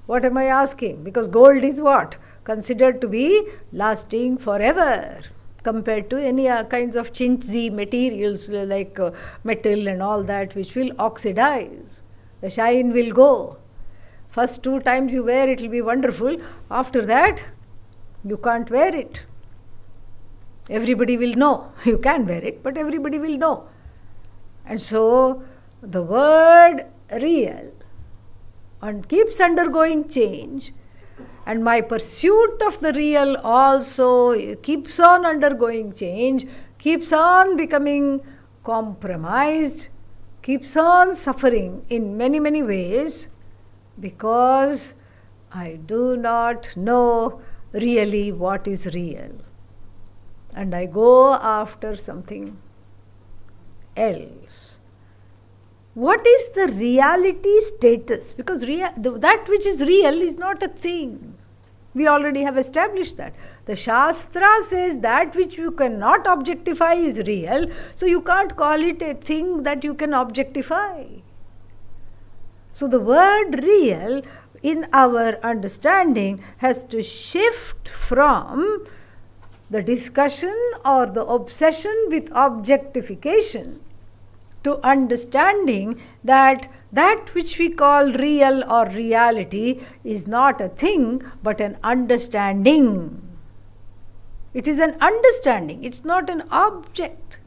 Speaker 1: what am I asking? Because gold is what? Considered to be lasting forever, compared to any kinds of chintzy materials like metal and all that, which will oxidize. The shine will go. First 2 times you wear it will be wonderful. After that, you can't wear it. Everybody will know. You can wear it, but everybody will know. And so, the word real and keeps undergoing change, and my pursuit of the real also keeps on undergoing change, keeps on becoming compromised, keeps on suffering in many, many ways, because I do not know really what is real. And I go after something else. What is the reality status? Because that which is real is not a thing. We already have established that. The Shastra says that which you cannot objectify is real, so you can't call it a thing that you can objectify. So the word real in our understanding has to shift from the discussion or the obsession with objectification to understanding that that which we call real or reality is not a thing but an understanding. It is an understanding, it's not an object.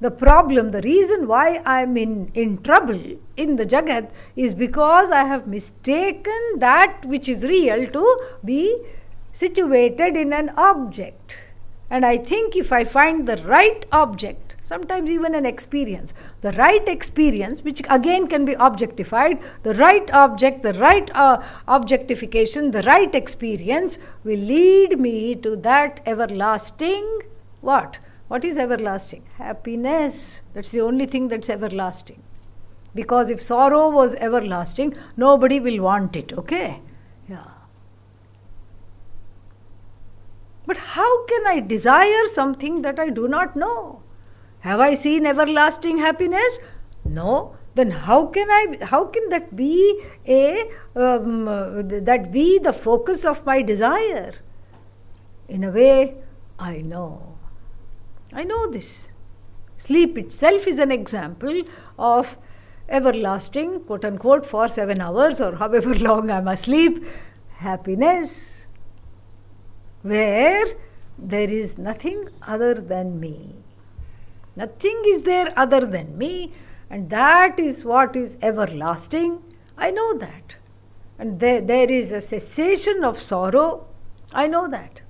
Speaker 1: The problem, the reason why I am in trouble in the Jagat is because I have mistaken that which is real to be situated in an object. And I think if I find the right object,
Speaker 2: sometimes even an experience. The right experience, which again can be objectified, the right object, the right objectification, the right experience will lead me to that everlasting what? What is everlasting? Happiness. That's the only thing that's everlasting. Because if sorrow was everlasting, nobody will want it, okay? Yeah. But how can I desire something that I do not know? Have I seen everlasting happiness? No. Then how can that be the focus of my desire? In a way, I know. I know this. Sleep itself is an example of everlasting, quote unquote, for 7 hours or however long I'm asleep, happiness, where there is nothing other than me. Nothing is there other than me, and that is what is everlasting. I know that. And there is a cessation of sorrow. I know that.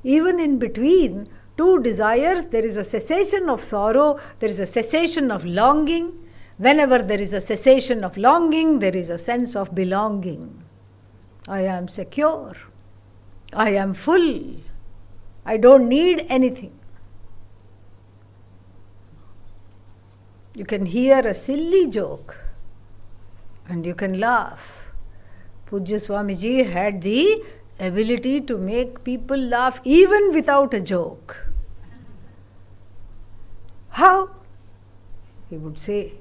Speaker 2: Even in between two desires, there is a cessation of sorrow, there is a cessation of longing. Whenever there is a cessation of longing, there is a sense of belonging. I am secure. I am full. I don't need anything. You can hear a silly joke and you can laugh. Pujya Swamiji had the ability to make people laugh even without a joke. How? He would say,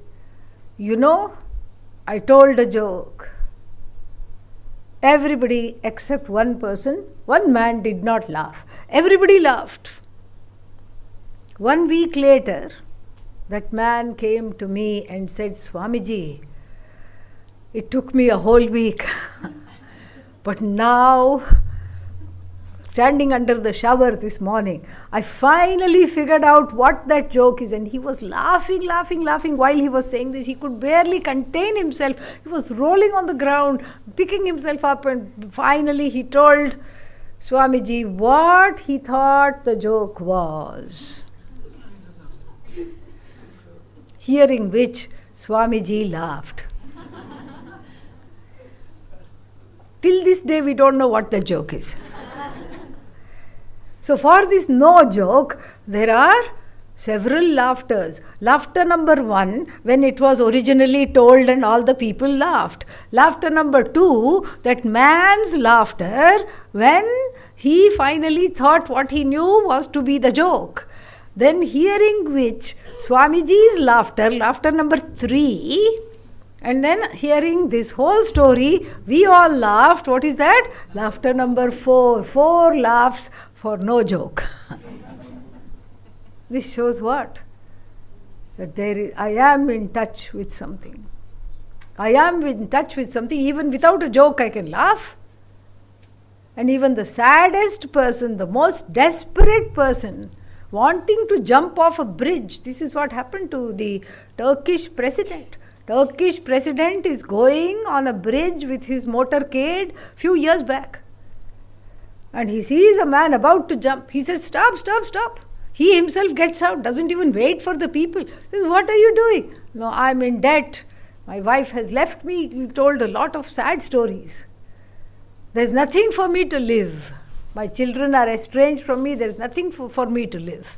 Speaker 2: I told a joke. Everybody except one man did not laugh. Everybody laughed. 1 week later, that man came to me and said, Swamiji, it took me a whole week. But now, standing under the shower this morning, I finally figured out what that joke is. And he was laughing while he was saying this. He could barely contain himself. He was rolling on the ground, picking himself up, and finally he told Swamiji what he thought the joke was. Hearing which, Swamiji laughed. Till this day, we don't know what the joke is. So for this no joke, there are several laughters. Laughter number 1, when it was originally told and all the people laughed. Laughter number 2, that man's laughter when he finally thought what he knew was to be the joke. Then hearing which, Swamiji's laughter number 3, and then hearing this whole story, we all laughed. What is that? Laughter number 4. 4 laughs for no joke. This shows what? That I am in touch with something. I am in touch with something. Even without a joke, I can laugh. And even the saddest person, the most desperate person, wanting to jump off a bridge. This is what happened to the Turkish president. Turkish president is going on a bridge with his motorcade few years back. And he sees a man about to jump. He says, stop. He himself gets out, doesn't even wait for the people. He says, what are you doing? No, I'm in debt. My wife has left me. He told a lot of sad stories. There's nothing for me to live. My children are estranged from me. There's nothing for me to live.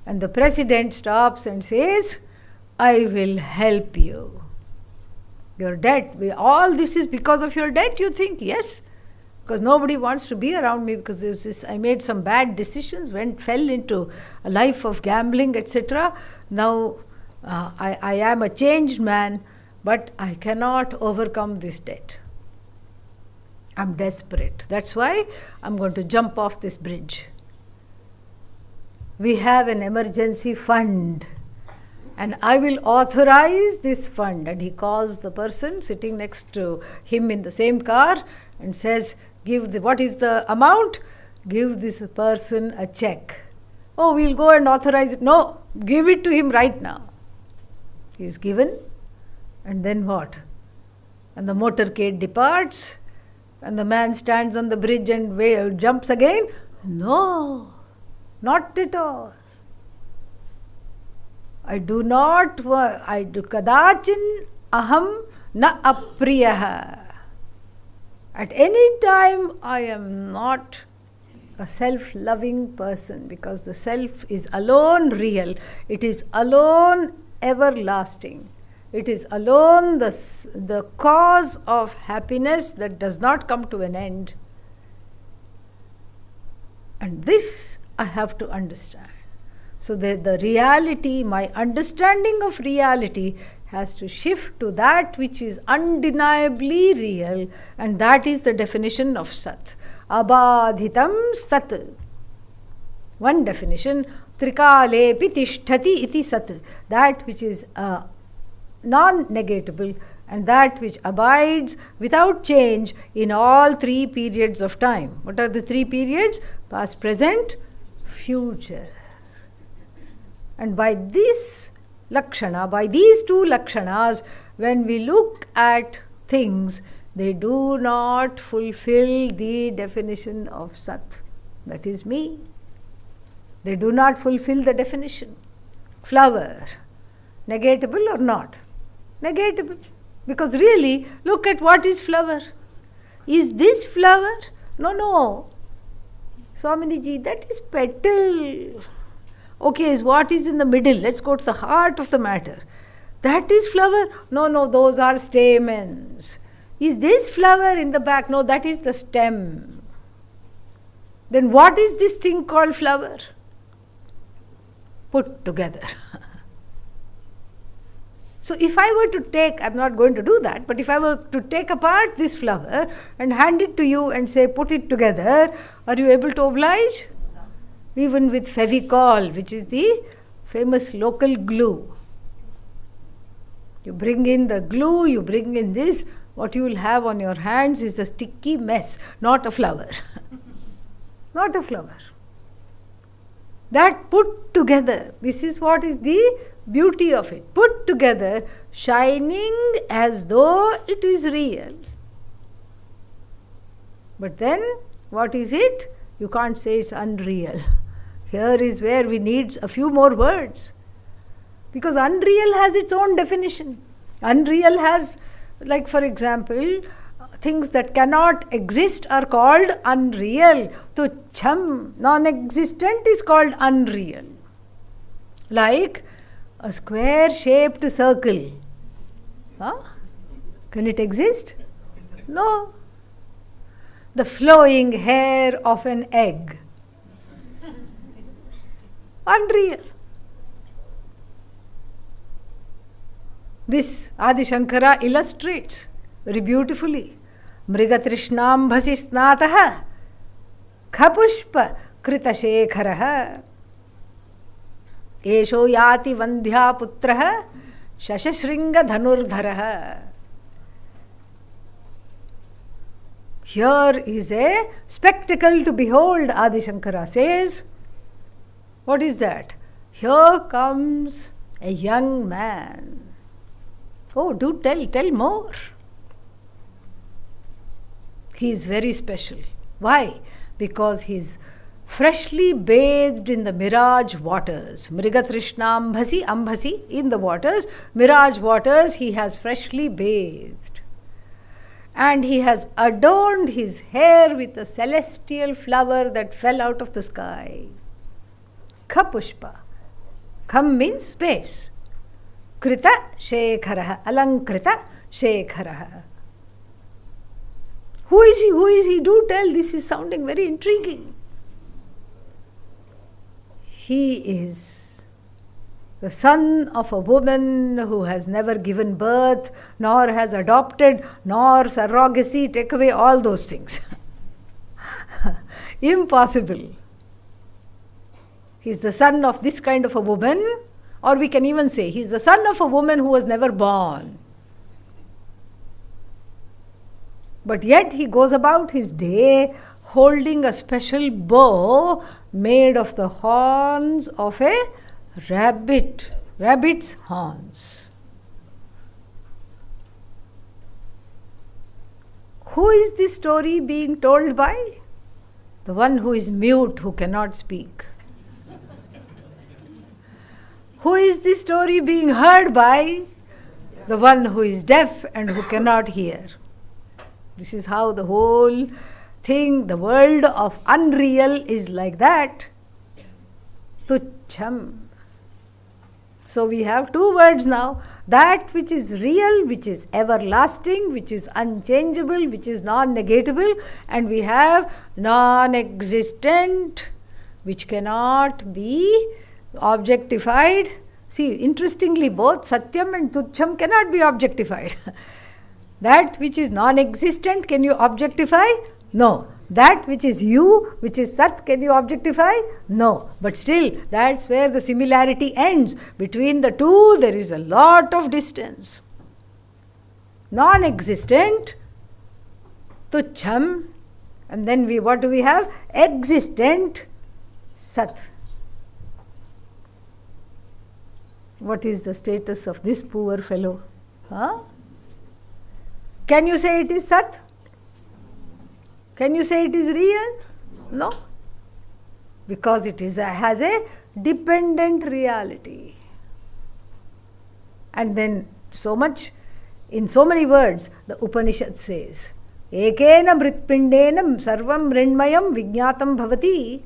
Speaker 2: And the president stops and says, I will help you. Your debt, all this is because of your debt, you think? Yes. Because nobody wants to be around me because I made some bad decisions, fell into a life of gambling, etc. Now I am a changed man, but I cannot overcome this debt. I'm desperate. That's why I'm going to jump off this bridge. We have an emergency fund, and I will authorize this fund. And he calls the person sitting next to him in the same car and says, what is the amount? Give this person a check. Oh, we'll go and authorize it. No, give it to him right now. He is given, and then what? And the motorcade departs, and the man stands on the bridge and jumps again? No, not at all. I do not, I do kadachin aham na apriyaha. At any time I am not a self-loving person, because the self is alone real. It is alone everlasting. It is alone the cause of happiness that does not come to an end. And this I have to understand. So the reality, my understanding of reality has to shift to that which is undeniably real, and that is the definition of Sat. Abadhitam Sat. One definition, Trikalepi Tishtati iti Sat. That which is non-negatable and that which abides without change in all three periods of time. What are the three periods? Past, present, future. And by this lakshana, by these two lakshanas, when we look at things, they do not fulfill the definition of Sat. That is me. They do not fulfill the definition. Flower, negatable or not? Negatable. Because really, look at what is flower. Is this flower? No. Swamiji, that is petal. Okay, what is in the middle? Let's go to the heart of the matter. That is flower? No, those are stamens. Is this flower in the back? No, that is the stem. Then what is this thing called flower? Put together. So if I were to take, I'm not going to do that, but if I were to take apart this flower and hand it to you and say, put it together, are you able to oblige? Even with Fevicol, which is the famous local glue. You bring in the glue, you bring in this, what you will have on your hands is a sticky mess, not a flower. Not a flower. That put together, this is what is the beauty of it. Put together, shining as though it is real. But then, what is it? You can't say it's unreal. Here is where we need a few more words. Because unreal has its own definition. Unreal has, like for example, things that cannot exist are called unreal. Tuchham, non-existent, is called unreal. Like a square-shaped circle. Can it exist? No. The flowing hair of an egg. Unreal. This Adi Shankara illustrates very beautifully. Mrigatrishnambhasi snataha khapushpa kritashekharaha esho yati vandhya putraha shashashringa dhanurdharaha. Here is a spectacle to behold, Adi Shankara says. What is that? Here comes a young man. Oh, do tell more. He is very special. Why? Because he is freshly bathed in the mirage waters. Mrigatrishnambhasi, ambhasi, in the waters. Mirage waters, he has freshly bathed. And he has adorned his hair with a celestial flower that fell out of the sky. Khapushpa. Kham means space. Krita shekharaha. Alankrita shekharaha. Who is he? Who is he? Do tell. This is sounding very intriguing. He is the son of a woman who has never given birth, nor has adopted, nor surrogacy. Take away all those things. Impossible. He is the son of this kind of a woman, or we can even say he is the son of a woman who was never born. But yet he goes about his day holding a special bow made of the horns of a rabbit, rabbit's horns. Who is this story being told by? The one who is mute, who cannot speak. Who is this story being heard by? The one who is deaf and who cannot hear. This is how the whole thing, the world of unreal is like that. Tucham. So we have two words now. That which is real, which is everlasting, which is unchangeable, which is non-negatable, and we have non-existent, which cannot be objectified. See, interestingly, both Satyam and Tucham cannot be objectified. That which is non-existent, can you objectify? No. That which is you, which is Sat, can you objectify? No. But still, that's where the similarity ends. Between the two, there is a lot of distance. Non-existent, Tucham, and then what do we have? Existent, Sat. What is the status of this poor fellow? Huh? Can you say it is Sat? Can you say it is real? No. Because it has a dependent reality. And then so much, in so many words, the Upanishad says, Ekena mritpindenam sarvam mrinmayam vijñatam bhavati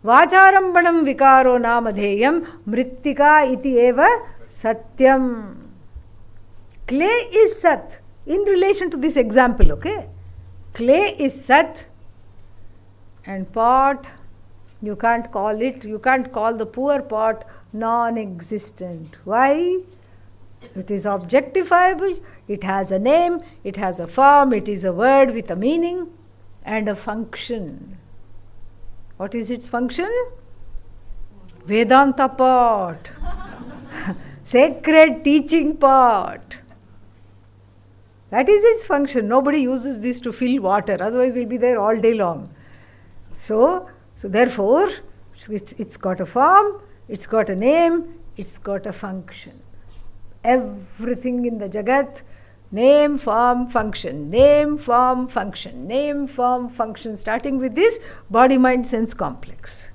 Speaker 2: vacharambanam vikaro namadheyam mrittika iti eva satyam. Clay is Sat in relation to this example, okay? Clay is Sat and pot, you can't call the poor pot non-existent. Why? It is objectifiable, it has a name, it has a form, it is a word with a meaning and a function. What is its function? Vedanta pot, sacred teaching pot. That is its function. Nobody uses this to fill water, otherwise we'll be there all day long. So therefore, it's got a form, it's got a name, it's got a function. Everything in the Jagat, name, form, function, name, form, function, name, form, function, starting with this body, mind, sense complex.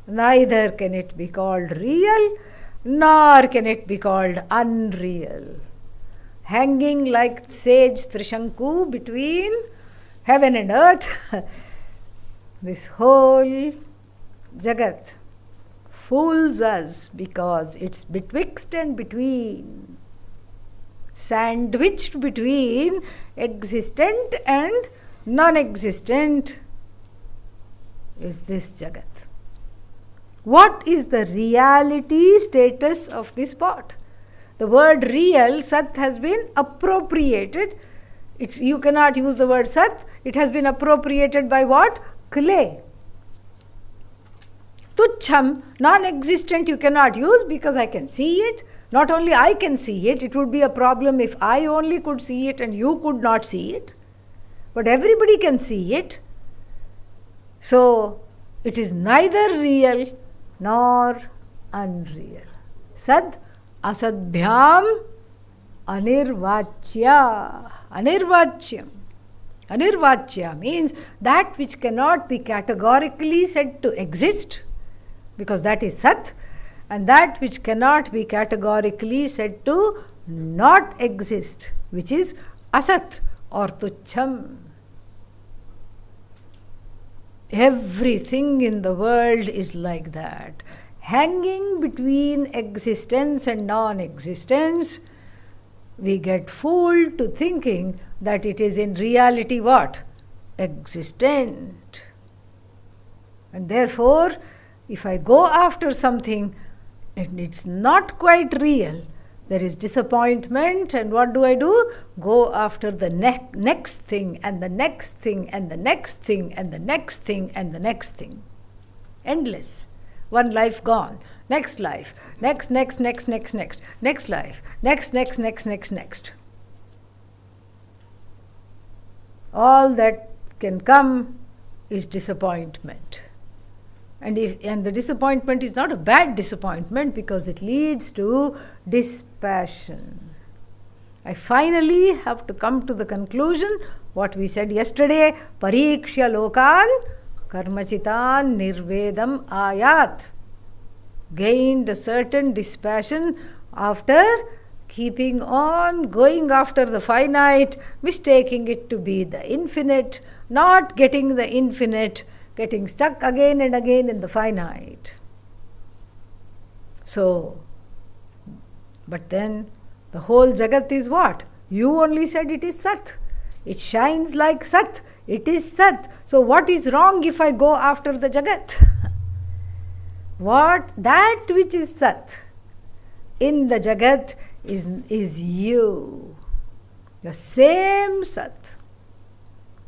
Speaker 2: Neither can it be called real, nor can it be called unreal. Hanging like sage Trishanku between heaven and earth, this whole Jagat fools us because it's betwixt and between, sandwiched between existent and non-existent is this Jagat. What is the reality status of this pot? The word real, Sat, has been appropriated. You cannot use the word Sat. It has been appropriated by what? Clay. Tucham, non-existent, you cannot use because I can see it. Not only I can see it, it would be a problem if I only could see it and you could not see it. But everybody can see it. So, it is neither real nor unreal. Sad, asadbhyam, anirvachya. Anirvachyam. Anirvachya means that which cannot be categorically said to exist, because that is Sat, and that which cannot be categorically said to not exist, which is Asat or Tucham. Everything in the world is like that, hanging between existence and non-existence. We get fooled to thinking that it is in reality what? Existent. And therefore, if I go after something and it's not quite real, there is disappointment, and what do? Go after the next thing, and the next thing, and the next thing, and the next thing, and the next thing. Endless. One life gone. Next life. Next life. Next. All that can come is disappointment. And the disappointment is not a bad disappointment, because it leads to dispassion. I finally have to come to the conclusion, what we said yesterday, parikshya lokan karmachitan nirvedam ayat. gained a certain dispassion after keeping on going after the finite, mistaking it to be the infinite, not getting the infinite, getting stuck again and again in the finite. So, but then the whole Jagat is what? You only said it is Sat. It shines like Sat. It is Sat. So what is wrong if I go after the Jagat? What? That which is Sat in the Jagat is you. The same Sat.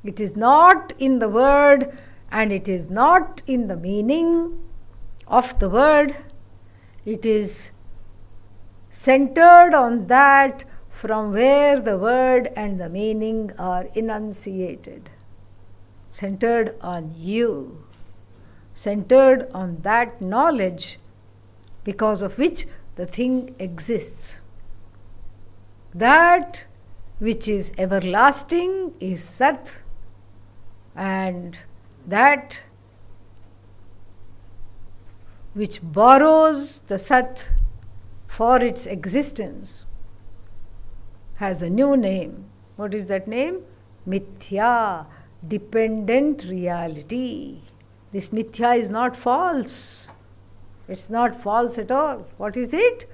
Speaker 2: It is not in the word and it is not in the meaning of the word. It is centered on that from where the word and the meaning are enunciated. Centered on you. Centered on that knowledge because of which the thing exists. That which is everlasting is Sat, and that which borrows the Sat for its existence has a new name. What is that name? Mithya, dependent reality. This Mithya is not false. It's not false at all. What is it?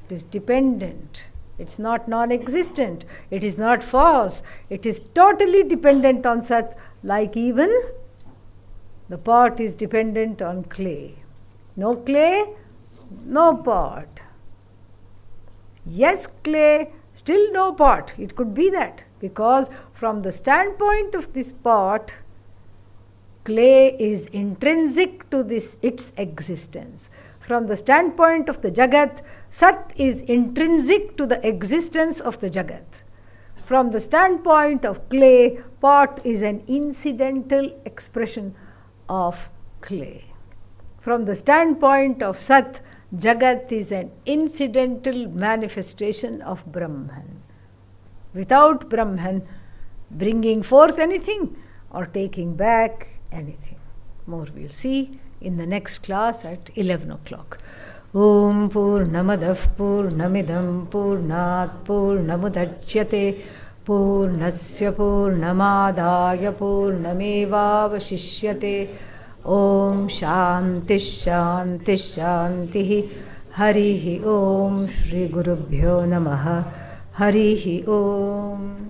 Speaker 2: It is dependent. It's not non-existent. It is not false. It is totally dependent on Sat, like even the pot is dependent on clay. No clay, no pot. Yes, clay, still no pot. It could be that, because from the standpoint of this pot, clay is intrinsic to its existence. From the standpoint of the Jagat, Sat is intrinsic to the existence of the Jagat. From the standpoint of clay, pot is an incidental expression of clay. From the standpoint of Sat, Jagat is an incidental manifestation of Brahman. Without Brahman bringing forth anything or taking back anything. More we'll see in the next class at 11 o'clock. Om Purnamadav Purnamidam Purnat Purnamudachyate Purnasya Purnamadaya Purnamevavashishyate. Om Shanti Shanti Shanti. Harihi Om Shri Gurubhyo Namaha. Harihi Om.